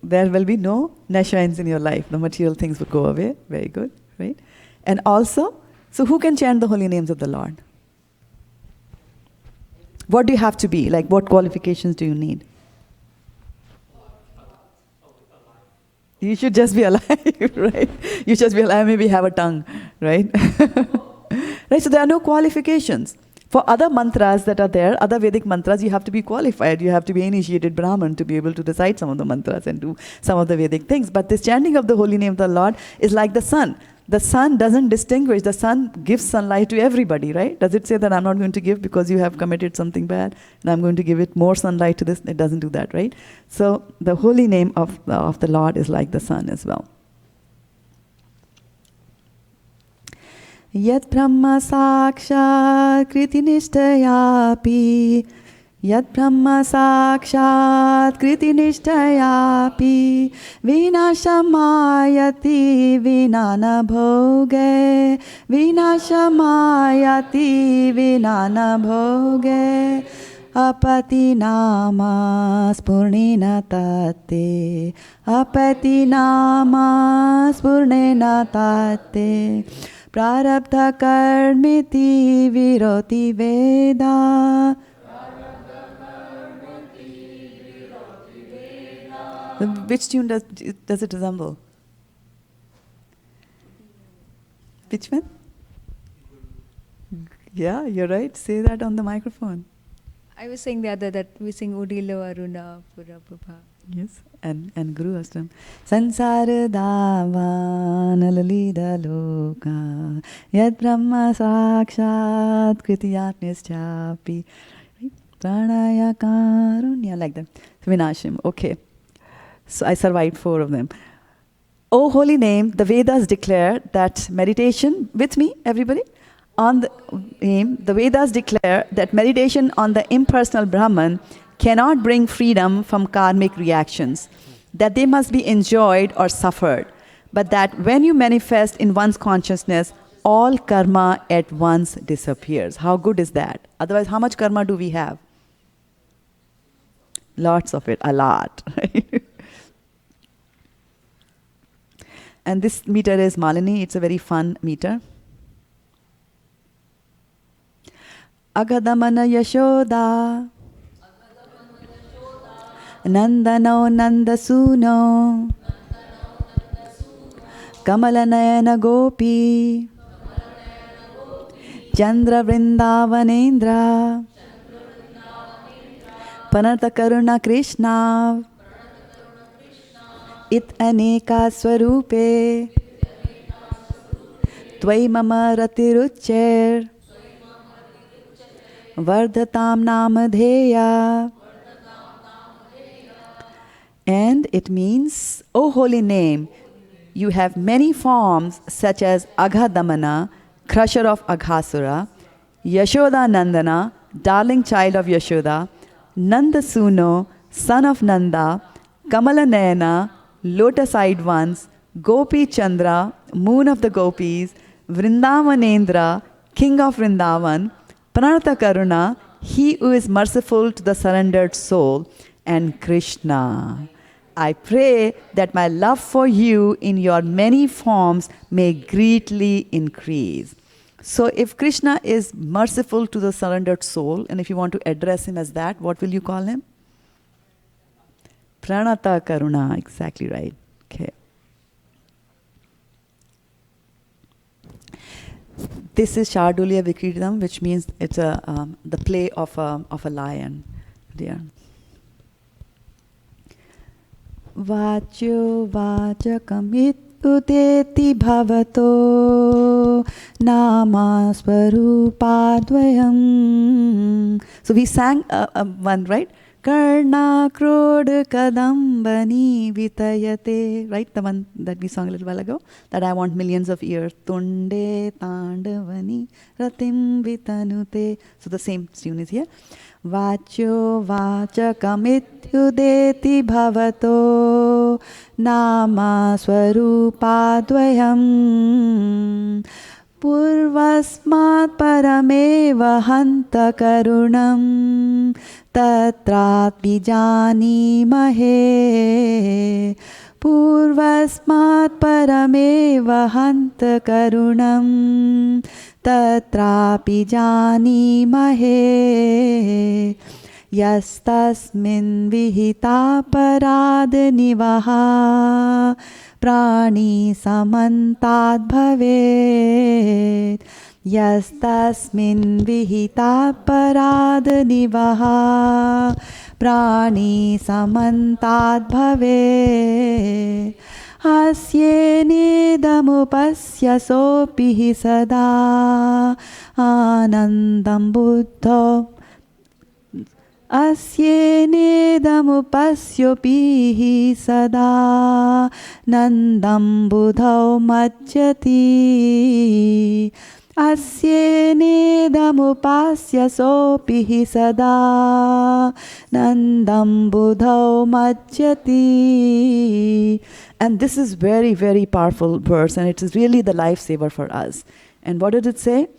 there will be no neshvines in your life. The material things will go away. Very good, right? And also, so who can chant the holy names of the Lord? What do you have to be? Like, what qualifications do you need? You should just be alive, right? You should be alive, maybe have a tongue, right? Right, so there are no qualifications. For other mantras that are there, other Vedic mantras, you have to be qualified. You have to be initiated Brahman to be able to recite some of the mantras and do some of the Vedic things. But this chanting of the holy name of the Lord is like the sun. The sun doesn't distinguish. The sun gives sunlight to everybody, right? Does it say that I'm not going to give because you have committed something bad and I'm going to give it more sunlight to this? It doesn't do that, right? So the holy name of the Lord is like the sun as well. Yat Brahma Sakshat Kriti Nishtayapi Yat Brahma Sakshat Kriti Nishtayapi Vinashamayati Vinana Bhoge Vinashamayati Vinana Bhoge Apati Nama Spurnena Tate Apati Nama Spurnena Tate Prarabdha karmiti viroti veda. Which tune does it resemble? Which one? Yeah, you're right. Say that on the microphone. I was saying the other, that we sing Udilo Aruna Pura Prabha. Yes, and Guru Ashtam. Sansara dava nalalida loka yad brahma sakshat kritiyatnischapi pranaya karunya, like that. Vinashim. Okay. So I survived 4 of them. O holy name, the Vedas declare that meditation, with me, everybody, on the name, the Vedas declare that meditation on the impersonal Brahman cannot bring freedom from karmic reactions, that they must be enjoyed or suffered, but that when you manifest in one's consciousness, all karma at once disappears. How good is that? Otherwise, how much karma do we have? Lots of it, a lot. And this meter is Malini. It's a very fun meter. Agadamana Yashoda Nandano Nandasuno Kamalanayana Gopi Chandra Vrindavanendra Panata Karuna Krishna It Aneka Swarupe Tvai Mama Ratirucher Vardhatam Namadheya. And it means, O holy name, you have many forms such as Aghadamana, crusher of Aghasura, Yashoda Nandana, darling child of Yashoda, Nandasuno, son of Nanda, Kamalanayana, lotus-eyed ones, Gopi Chandra, moon of the gopis, Vrindavanendra, king of Vrindavan, Pranata Karuna, he who is merciful to the surrendered soul, and Krishna. I pray that my love for you in your many forms may greatly increase. So if Krishna is merciful to the surrendered soul, and if you want to address him as that, what will you call him? Pranata Karuna, exactly right. Okay. This is Shardulia Vikritam, which means it's the play of a lion. Dear. Vacho vachakamit uteti bhavato nama swarupadvayam. So we sang one, right? Karna krod kadambani vitayate. Right? The one that we sang a little while ago. That I want millions of ears. Tunde tandavani ratim vitanute. So the same tune is here. Vacho vachakamityudeti bhavato nama swarupadvayam purvasmat parameva hanta karunam tatrat bijanimahe purvasmat parameva hanta karunam tatrapi janimahe yastasmin vihita parad nivaha prani samantad bhavet yastasmin vihita parad nivaha prani samantad bhavet Asyenidamupasya sopihi sada anandam buddho Asyenidamupasyopihi sada nandam buddho majjati Asyenidamupasya sopihi sada nandam buddho majjati. And this is very, very powerful verse, and it is really the lifesaver for us. And what did it say?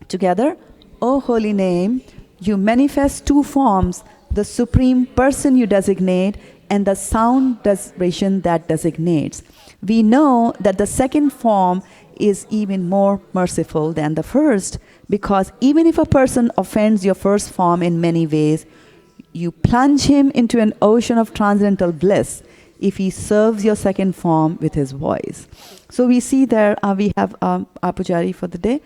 Together, O holy name, you manifest 2 forms, the supreme person you designate and the sound vibration that designates. We know that the second form is even more merciful than the first, because even if a person offends your first form in many ways, you plunge him into an ocean of transcendental bliss if he serves your second form with his voice. So we see there, we have our pujari for the day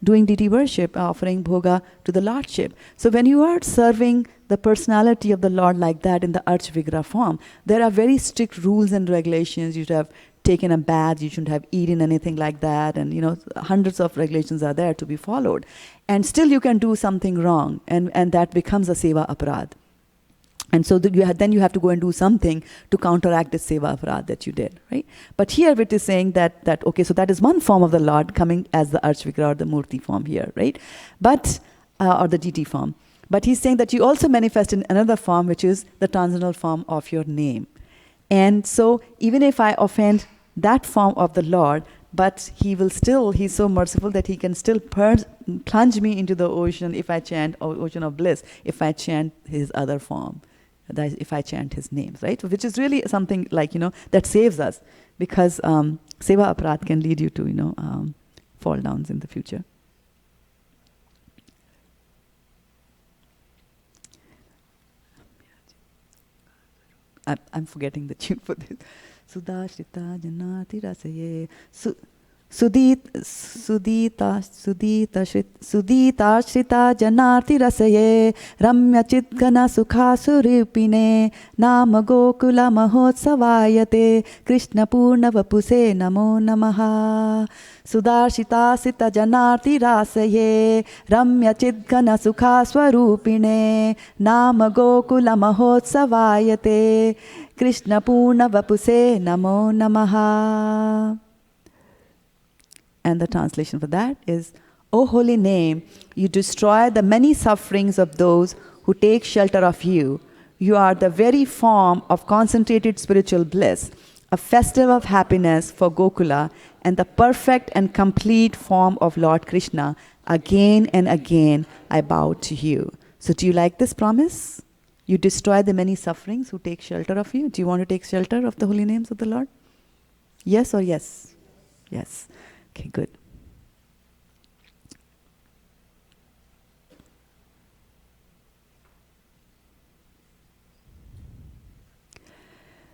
doing deity worship, offering bhoga to the Lordship. So when you are serving the personality of the Lord like that in the Arch Vigraha form, there are very strict rules and regulations. You should have taken a bath, you shouldn't have eaten anything like that, and hundreds of regulations are there to be followed. And still you can do something wrong, and that becomes a seva aparad. And so then you have to go and do something to counteract the seva aparad that you did, right? But here it is saying that okay, so that is one form of the Lord coming as the Arch Vigraha or the Murti form here, right? But, or the deity form. But he's saying that you also manifest in another form, which is the transcendental form of your name. And so even if I offend that form of the Lord, but he's so merciful that he can still plunge me into the ocean if I chant, ocean of bliss, if I chant his other form. That if I chant his names, right? Which is really something like, that saves us, because seva aparad can lead you to, fall downs in the future. I'm forgetting the tune for this. Sudashita janati rasaye. Sudita shrita janarti rasaye ramya chitgana sukha surupine nama gokula mahotsavayate krishna purna vapuse namo namaha. Sudarshita sita janarti rasaye ramya chitgana sukha swarupine nama gokula mahotsavayate krishna purna vapuse namo namaha. And the translation for that is, O holy name, you destroy the many sufferings of those who take shelter of you. You are the very form of concentrated spiritual bliss, a festival of happiness for Gokula, and the perfect and complete form of Lord Krishna. Again and again I bow to you. So do you like this promise? You destroy the many sufferings who take shelter of you. Do you want to take shelter of the holy names of the Lord? Yes or yes? Yes. Okay, good.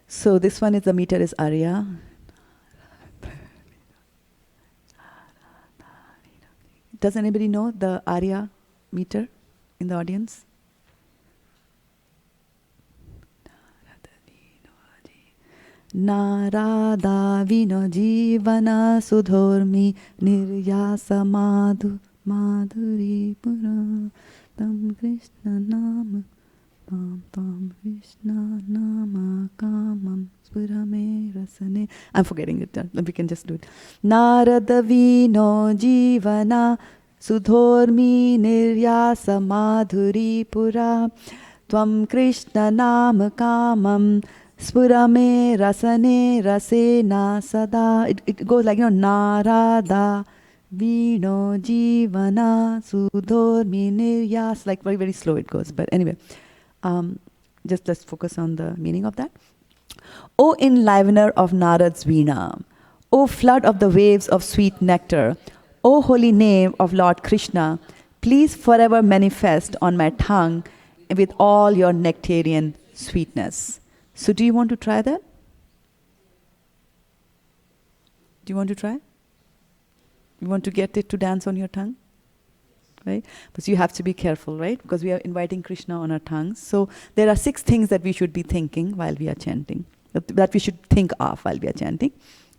So this one is, the meter is Arya. Does anybody know the Arya meter in the audience? Narada vino jivana sudhormi niryasa madhuri pura tam Krishna nama tam Krishna nama kamam spurame rasane. I'm forgetting it. We can just do it. Narada vino jivana sudhormi niryasa madhuri pura tvam Krishna nama kamam spurame rasane rasena sada. It goes like, Narada vino jivana sudhormi niryas, like very, very slow it goes. But anyway, just let's focus on the meaning of that. O enlivener of Narad's Veena, O flood of the waves of sweet nectar, O holy name of Lord Krishna, please forever manifest on my tongue with all your nectarian sweetness. So do you want to try that? Do you want to try? You want to get it to dance on your tongue? Right? But you have to be careful, right? Because we are inviting Krishna on our tongues. So there are 6 things that we should be thinking while we are chanting, that we should think of while we are chanting.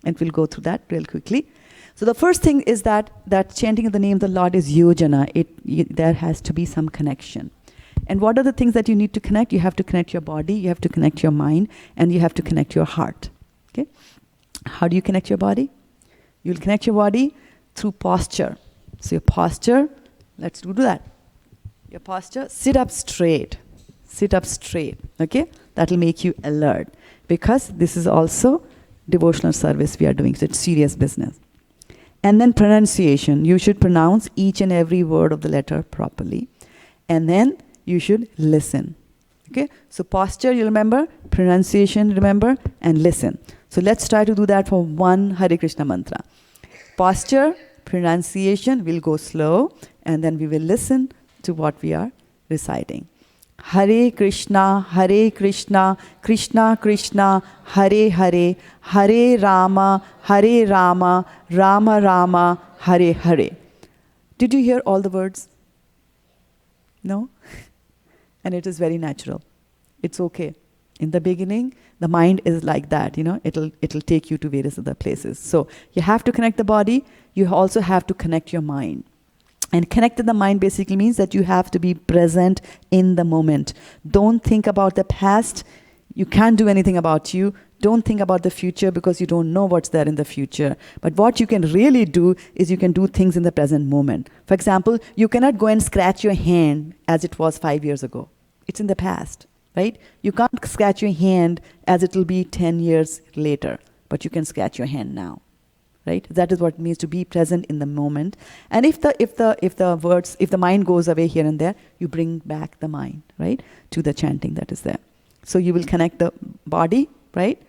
And we'll go through that real quickly. So the first thing is that chanting of the name of the Lord is yojana. There has to be some connection. And what are the things that you need to connect? You have to connect your body, you have to connect your mind, and you have to connect your heart. Okay? How do you connect your body? You'll connect your body through posture. So your posture, let's do that. Your posture, sit up straight. Sit up straight. Okay? That will make you alert. Because this is also devotional service we are doing. So it's serious business. And then pronunciation. You should pronounce each and every word of the letter properly. And then you should listen. Okay, so posture you remember, pronunciation remember, and listen. So let's try to do that for one Hare Krishna mantra. Posture, pronunciation, we'll go slow, and then we will listen to what we are reciting. Hare Krishna, Krishna Krishna, Hare Hare, Hare Rama, Rama Rama, Hare Hare. Did you hear all the words? No? And it is very natural. It's okay. In the beginning, the mind is like that, it'll take you to various other places. So you have to connect the body, you also have to connect your mind. And connected the mind basically means that you have to be present in the moment. Don't think about the past. You can't do anything about you. Don't think about the future because you don't know what's there in the future. But what you can really do is you can do things in the present moment. For example, you cannot go and scratch your hand as it was 5 years ago. It's in the past, right? You can't scratch your hand as it will be 10 years later, but you can scratch your hand now. Right? That is what it means to be present in the moment. And if the mind goes away here and there, you bring back the mind, right, to the chanting that is there. So you will connect the body, right,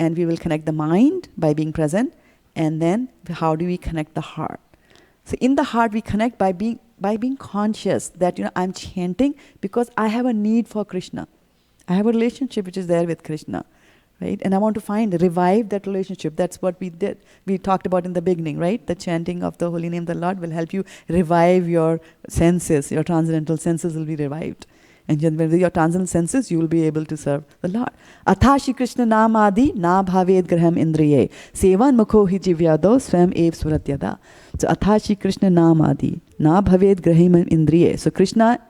and we will connect the mind by being present. And then how do we connect the heart? So in the heart we connect by being conscious that I'm chanting because I have a need for Krishna. I have a relationship which is there with Krishna. Right? And I want to revive that relationship. That's what we did. We talked about in the beginning, right? The chanting of the holy name of the Lord will help you revive your senses. Your transcendental senses will be revived. And with your transcendental senses, you will be able to serve the Lord. Atha Shri Krishna Nam Adi Na Bhaved Graham Indriye Sevan Mukho Hi Jivyado Swam Ev Suratyada. So Atha Shri Krishna Nam Adi Na Bhaved Graham Indriye. So Krishna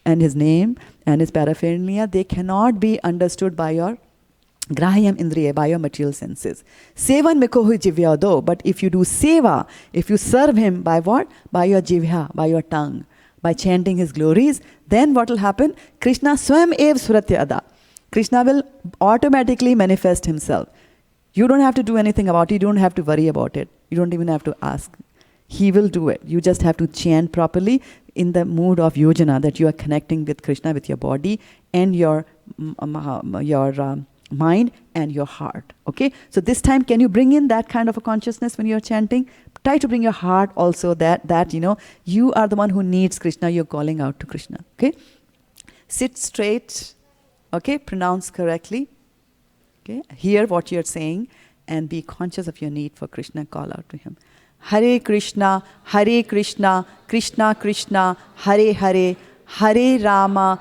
and his name and his paraphernalia, they cannot be understood by your Grahayam Indriya, by your material senses. Sevan Mikohu Jivyado. But if you do seva, if you serve him by what? By your jivya, by your tongue, by chanting his glories, then what will happen? Krishna swam ev suratyada. Krishna will automatically manifest himself. You don't have to do anything about it. You don't have to worry about it. You don't even have to ask. He will do it. You just have to chant properly in the mood of yojana, that you are connecting with Krishna, with your body and your mind and your heart. Okay, so this time can you bring in that kind of a consciousness when you're chanting? Try to bring your heart also that you are the one who needs Krishna. You're calling out to Krishna. Okay, sit straight. Okay, pronounce correctly. Okay, hear what you're saying and be conscious of your need for Krishna. Call out to him. Hare Krishna, Krishna Krishna, Hare Hare, Hare Rama,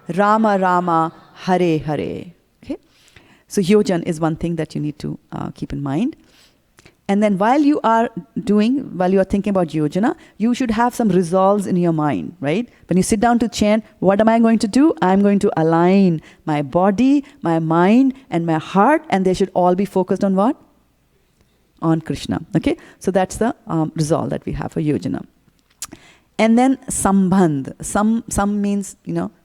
Rama Rama, Hare Hare. Okay, so yojan is one thing that you need to keep in mind. And then while you are thinking about yojana, you should have some resolves in your mind, right? When you sit down to chant, what am I going to do? I'm going to align my body, my mind, and my heart, and they should all be focused on what? On Krishna. Okay, so that's the resolve that we have for yojana. And then sambandh. Sam means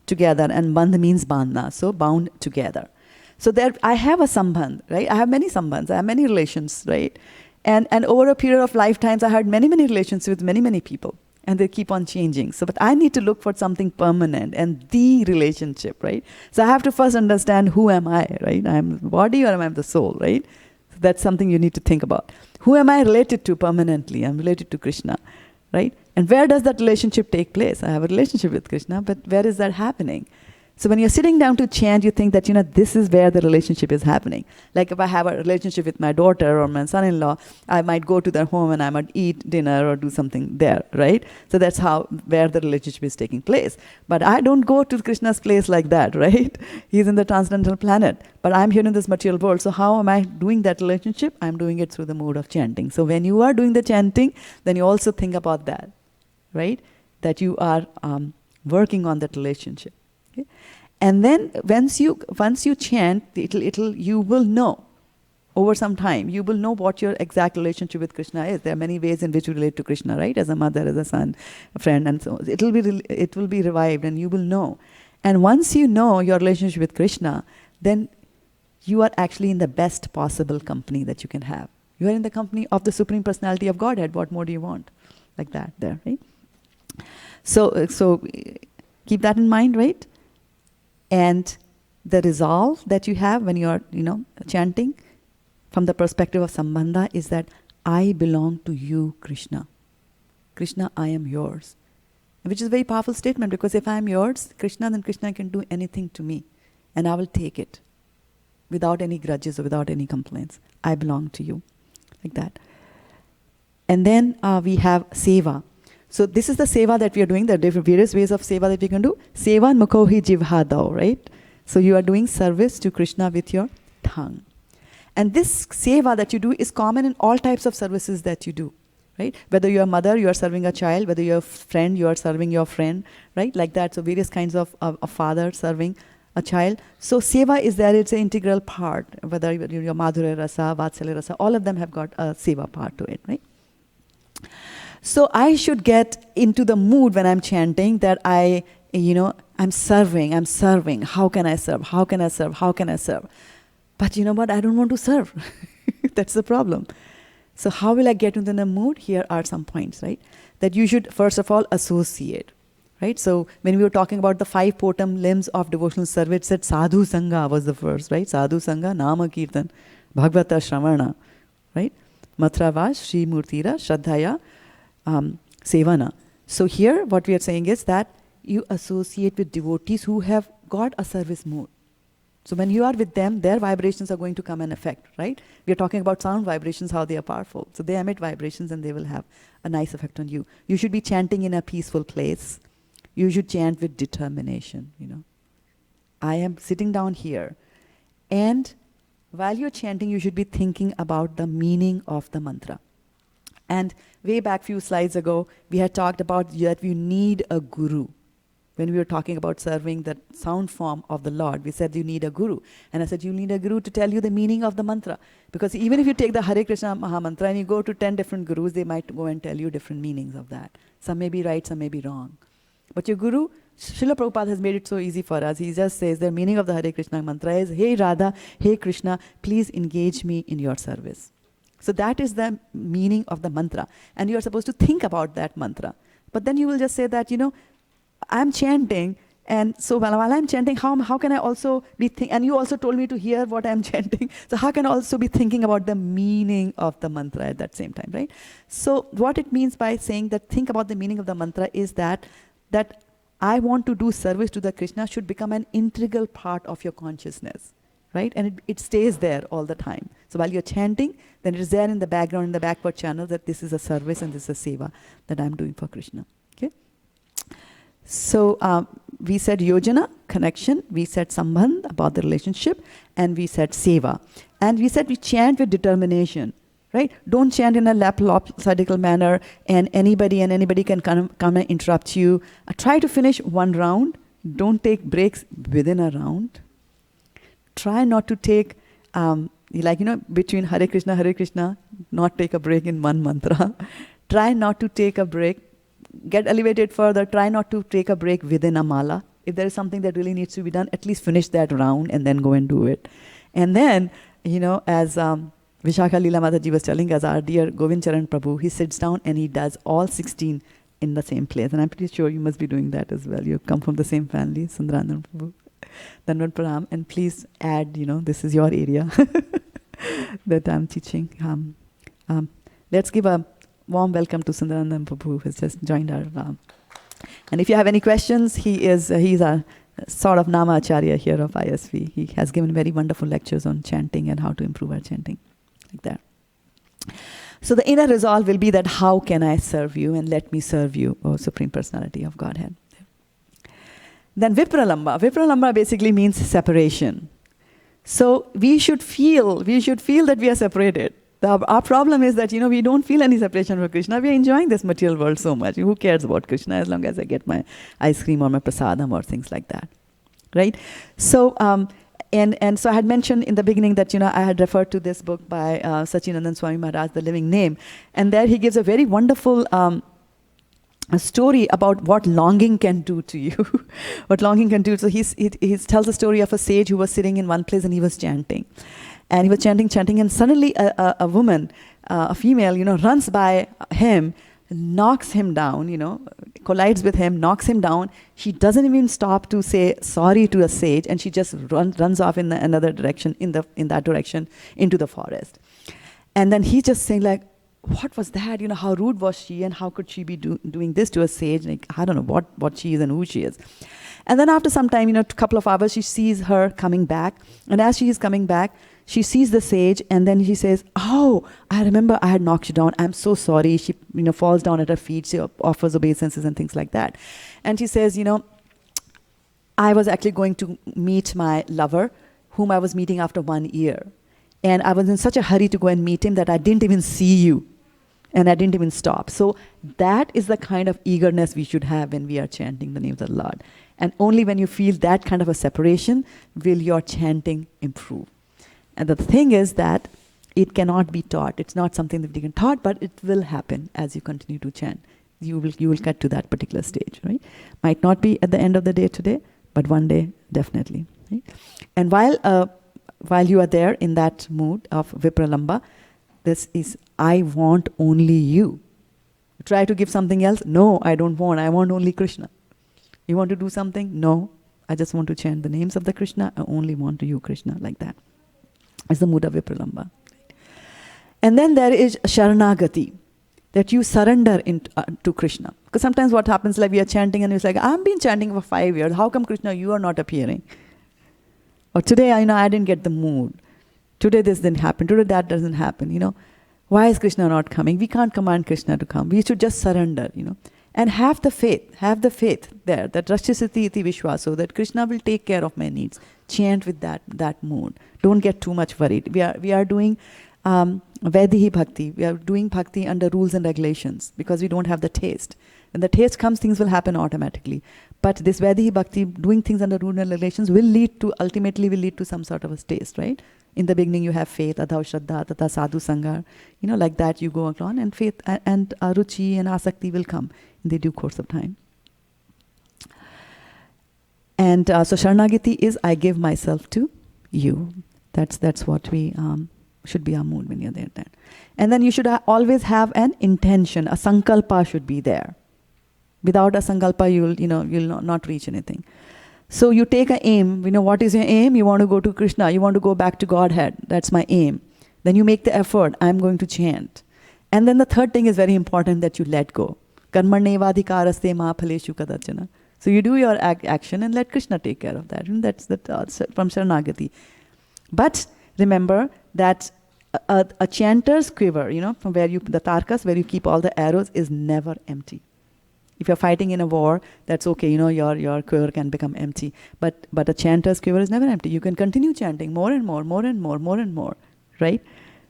together, and bandh means bandhna, so bound together. So there, I have a sambandh, right? I have many sambandhs. I have many relations, right? And over a period of lifetimes, I had many relations with many people, and they keep on changing. So, but I need to look for something permanent and the relationship, right? So I have to first understand who am I, right? I'm the body or am I the soul, right? So that's something you need to think about. Who am I related to permanently? I'm related to Krishna, right? And where does that relationship take place? I have a relationship with Krishna, but where is that happening? So when you're sitting down to chant, you think that, this is where the relationship is happening. Like if I have a relationship with my daughter or my son-in-law, I might go to their home and I might eat dinner or do something there, right? So that's where the relationship is taking place. But I don't go to Krishna's place like that, right? He's in the transcendental planet. But I'm here in this material world. So how am I doing that relationship? I'm doing it through the mode of chanting. So when you are doing the chanting, then you also think about that, right? That you are working on that relationship. Okay? And then once you chant, you will know over some time. You will know what your exact relationship with Krishna is. There are many ways in which you relate to Krishna, right? As a mother, as a son, a friend, and so on. It will be revived, and you will know. And once you know your relationship with Krishna, then you are actually in the best possible company that you can have. You are in the company of the Supreme Personality of Godhead. What more do you want? Like that there, right? So keep that in mind, right? And the resolve that you have when you are, chanting from the perspective of Sambandha is that I belong to you, Krishna. Krishna, I am yours. Which is a very powerful statement, because if I am yours, Krishna, then Krishna can do anything to me. And I will take it without any grudges or without any complaints. I belong to you. Like that. And then we have seva. So this is the seva that we are doing. There are different various ways of seva that we can do. Seva mukhohi jivhadao, right? So you are doing service to Krishna with your tongue. And this seva that you do is common in all types of services that you do. Right? Whether you're a mother, you are serving a child. Whether you're a friend, you are serving your friend. Right? Like that. So various kinds of a father serving a child. So seva is there. It's an integral part. Whether you're Madhurya Rasa, Vatsalya Rasa, all of them have got a seva part to it. Right? So I should get into the mood when I'm chanting that I'm serving. How can I serve? How can I serve? How can I serve? But you know what? I don't want to serve. That's the problem. So how will I get into the mood? Here are some points, right? That you should, first of all, associate, right? So when we were talking about the 5 potom limbs of devotional service, it said sadhu sangha was the first, right? Sadhu sangha, nama kirtan, bhagavata shravana, right? Matravash, Shri Murtira, Shraddhaya, Sevana. So here what we are saying is that you associate with devotees who have got a service mood. So when you are with them, their vibrations are going to come and affect, right? We are talking about sound vibrations, how they are powerful. So they emit vibrations and they will have a nice effect on you. You should be chanting in a peaceful place. You should chant with determination, I am sitting down here. And while you're chanting, you should be thinking about the meaning of the mantra. And way back few slides ago, we had talked about that we need a guru. When we were talking about serving the sound form of the Lord, we said you need a guru. And I said you need a guru to tell you the meaning of the mantra. Because even if you take the Hare Krishna Maha Mantra and you go to 10 different gurus, they might go and tell you different meanings of that. Some may be right, some may be wrong. But your guru, Srila Prabhupada has made it so easy for us. He just says the meaning of the Hare Krishna Mantra is, Hey Radha, Hey Krishna, please engage me in your service. So that is the meaning of the mantra. And you are supposed to think about that mantra. But then you will just say that, I'm chanting, and so while I'm chanting, how can I also be and you also told me to hear what I'm chanting, so how can I also be thinking about the meaning of the mantra at that same time, right? So what it means by saying that think about the meaning of the mantra is that I want to do service to the Krishna should become an integral part of your consciousness, right? And it stays there all the time. So while you're chanting, then it is there in the background, in the backward channel, that this is a service and this is a seva that I'm doing for Krishna. So we said yojana, connection, we said sambandh, about the relationship, and we said seva. And we said we chant with determination, right? Don't chant in a lopsidal manner and anybody can come and interrupt you. Try to finish one round. Don't take breaks within a round. Try not to take, between Hare Krishna, not take a break in one mantra. Try not to take a break. Get elevated further. Try not to take a break within a mala. If there is something that really needs to be done, at least finish that round and then go and do it. And then, as Vishakha Leela Mataji was telling us, our dear Govind Charan Prabhu, he sits down and he does all 16 in the same place. And I'm pretty sure you must be doing that as well. You come from the same family, Sundaranand Prabhu. Dandavat Pranam. And please add, this is your area that I'm teaching. Let's give a warm welcome to Sundaranand Prabhu, who has just joined our. And if you have any questions, he's a sort of Nama Acharya here of ISV. He has given very wonderful lectures on chanting and how to improve our chanting, like that. So the inner resolve will be that how can I serve you and let me serve you, O Supreme Personality of Godhead. Then Vipralamba. Vipralamba basically means separation. So we should feel that we are separated. Our problem is that, we don't feel any separation from Krishna. We are enjoying this material world so much. Who cares about Krishna as long as I get my ice cream or my prasadam or things like that, right? So, and so I had mentioned in the beginning that, I had referred to this book by Sachinandan Swami Maharaj, The Living Name. And there he gives a very wonderful a story about what longing can do to you. What longing can do. So he tells a story of a sage who was sitting in one place and he was chanting. And he was chanting, and suddenly a woman, a female, runs by him, knocks him down, collides with him, knocks him down. She doesn't even stop to say sorry to a sage, and she just runs off in another direction, in that direction, into the forest. And then he's just saying like, what was that? How rude was she, and how could she be doing this to a sage? Like, I don't know what she is and who she is. And then after some time, a couple of hours, she sees her coming back. And as she is coming back, she sees the sage, and then she says, oh, I remember I had knocked you down. I'm so sorry. She falls down at her feet. She offers obeisances and things like that. And she says, I was actually going to meet my lover, whom I was meeting after 1 year. And I was in such a hurry to go and meet him that I didn't even see you. And I didn't even stop. So that is the kind of eagerness we should have when we are chanting the names of the Lord. And only when you feel that kind of a separation will your chanting improve. And the thing is that it cannot be taught. It's not something that you can taught, but it will happen as you continue to chant. You will get to that particular stage, right? Might not be at the end of the day today, but one day definitely. Right? And while you are there in that mood of Vipralamba, this is, I want only you. Try to give something else. No, I don't want. I want only Krishna. You want to do something? No, I just want to chant the names of the Krishna. I only want to you, Krishna, like that. It's the mood of Vipralamba. And then there is Sharanagati, that you surrender to Krishna. Because sometimes what happens, like we are chanting and it's like, I've been chanting for 5 years. How come, Krishna, you are not appearing? Or today, I didn't get the mood. Today this didn't happen. Today that doesn't happen. Why is Krishna not coming? We can't command Krishna to come. We should just surrender, And have the faith there, that Rashyasati iti vishwaso, that Krishna will take care of my needs. Chant with that mood. Don't get too much worried. We are doing Vedihi Bhakti. We are doing Bhakti under rules and regulations because we don't have the taste. When the taste comes, things will happen automatically. But this Vedihi Bhakti, doing things under rules and regulations, ultimately will lead to some sort of a taste, right? In the beginning, you have faith, adhav shraddha, tata sadhu sangar. Like that you go along, and faith and ruchi and asakti will come in the due course of time. And so Sharanagati is, I give myself to you. That's what we should be our mood when you're there. And then you should always have an intention. A sankalpa should be there. Without a sankalpa, you'll not reach anything. So you take an aim. What is your aim? You want to go to Krishna. You want to go back to Godhead. That's my aim. Then you make the effort. I'm going to chant. And then the third thing is very important, that you let go. Karmarnevadhikaraste ma phaleshu kadachana. So you do your action and let Krishna take care of that. And that's from Sharanagati. But remember that a chanter's quiver, from where the tarkas, where you keep all the arrows, is never empty. If you're fighting in a war, that's okay. Your quiver can become empty. But a chanter's quiver is never empty. You can continue chanting more and more, more and more, more and more, right?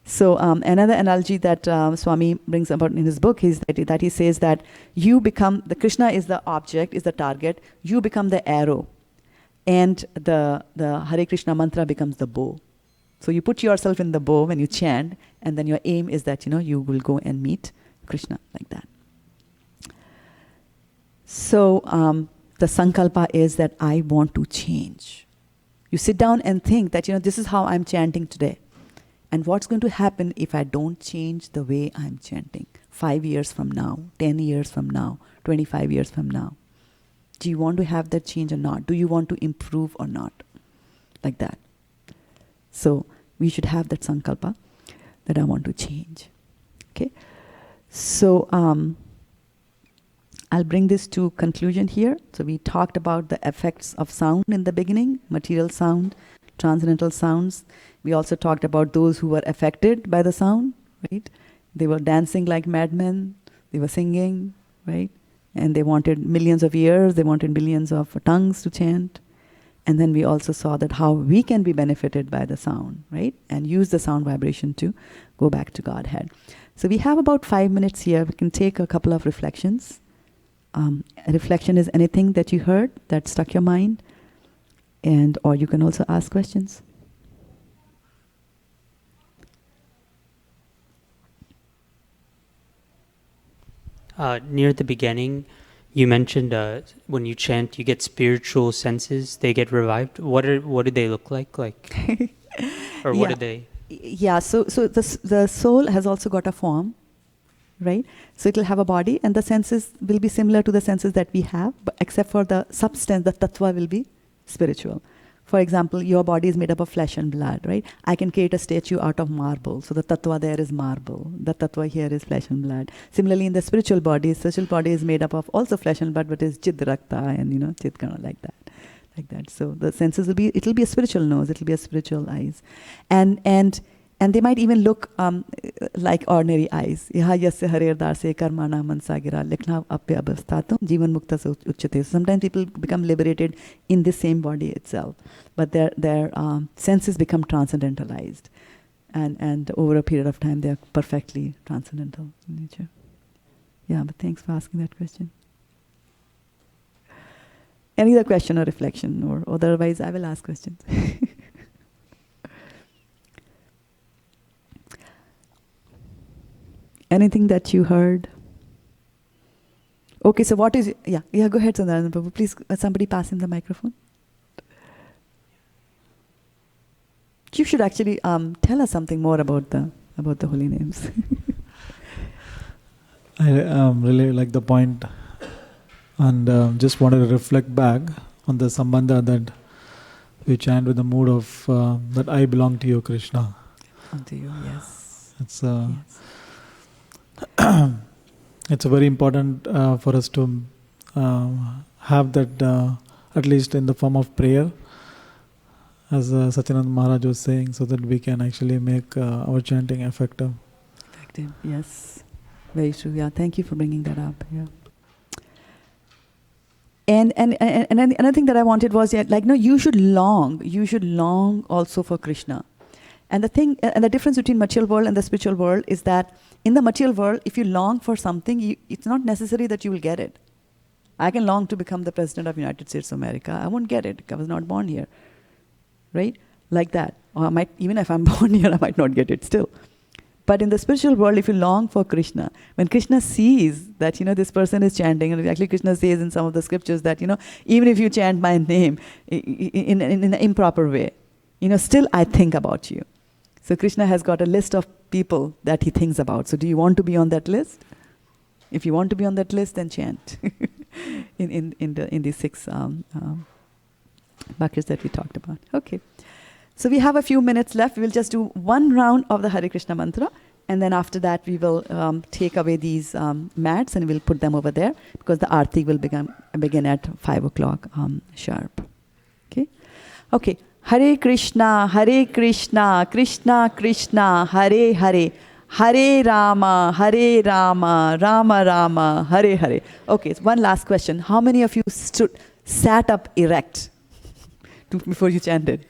So another analogy that Swami brings about in his book is that he says that you become, the Krishna is the object, is the target. You become the arrow, and the Hare Krishna mantra becomes the bow. So you put yourself in the bow when you chant, and then your aim is that you will go and meet Krishna like that. So the sankalpa is that I want to change. You sit down and think that, this is how I'm chanting today. And what's going to happen if I don't change the way I'm chanting? 5 years from now, 10 years from now, 25 years from now. Do you want to have that change or not? Do you want to improve or not? Like that. So we should have that sankalpa that I want to change. Okay? So I'll bring this to conclusion here. So we talked about the effects of sound in the beginning, material sound, transcendental sounds. We also talked about those who were affected by the sound, right? They were dancing like madmen. They were singing, right? And they wanted millions of ears. They wanted millions of tongues to chant. And then we also saw that how we can be benefited by the sound, right? And use the sound vibration to go back to Godhead. So we have about 5 minutes here. We can take a couple of reflections. A reflection is anything that you heard that stuck your mind, or you can also ask questions. Near the beginning, you mentioned when you chant, you get spiritual senses. They get revived. What do they look like? Or what do they? Yeah. So the soul has also got a form, right? So it will have a body, and the senses will be similar to the senses that we have, but except for the substance, the tattva will be spiritual. For example, your body is made up of flesh and blood, right? I can create a statue out of marble. So the tattva there is marble. The tattva here is flesh and blood. Similarly, in the spiritual body is made up of also flesh and blood, but is chid rakta and, chid kana, like that. Like that. So the senses will be, it'll be a spiritual nose, it'll be a spiritual eyes. And they might even look like ordinary eyes. Yaha yasya harer darse karmana mansagira likhna apya abhastatum jivan mukta se uchyate. Sometimes people become liberated in the same body itself, but their senses become transcendentalized. And over a period of time, they are perfectly transcendental in nature. Yeah, but thanks for asking that question. Any other question or reflection, or otherwise I will ask questions. Anything that you heard? Okay, so what is... Yeah, go ahead, Sandaran Prabhu. Please, somebody pass him the microphone. You should actually tell us something more about the holy names. I really like the point, and just wanted to reflect back on the sambandha that we chant with the mood of that I belong to you, Krishna. Unto you, yes. It's yes. It's very important for us to have that at least in the form of prayer, as Sachinand Maharaj was saying, so that we can actually make our chanting effective. Effective, yes. Very true, yeah. Thank you for bringing that up, yeah. And another thing that I wanted was, you should long also for Krishna. And the difference between material world and the spiritual world is that in the material world, if you long for something, it's not necessary that you will get it. I can long to become the President of the United States of America. I won't get it. I was not born here. Right? Like that. Or even if I'm born here, I might not get it still. But in the spiritual world, if you long for Krishna, when Krishna sees that, this person is chanting, and actually Krishna says in some of the scriptures that, even if you chant my name in an improper way, still I think about you. So Krishna has got a list of people that he thinks about. So do you want to be on that list? If you want to be on that list, then chant in the 6 buckets that we talked about. Okay. So we have a few minutes left. We will just do one round of the Hare Krishna mantra, and then after that we will take away these mats and we'll put them over there, because the arti will begin at 5 o'clock sharp. Okay. Okay. Hare Krishna, Krishna Krishna, Hare Hare, Hare Rama, Rama Rama, Hare Hare. Okay, so one last question. How many of you sat up erect before you chanted?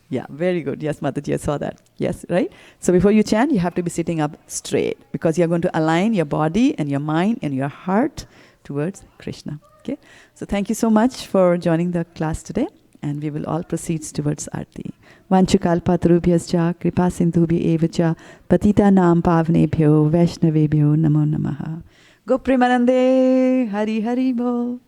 Yeah, very good. Yes, Mataji, I saw that. Yes, right? So before you chant, you have to be sitting up straight, because you're going to align your body and your mind and your heart towards Krishna. Okay? So thank you so much for joining the class today. And we will all proceed towards Arti. Vanchukalpatarubhyascha kripa sindhubhi evacha patita nam pavnebhyo vaishnavebhyo namo namaha. Go Premanande, Hari Hari Bol.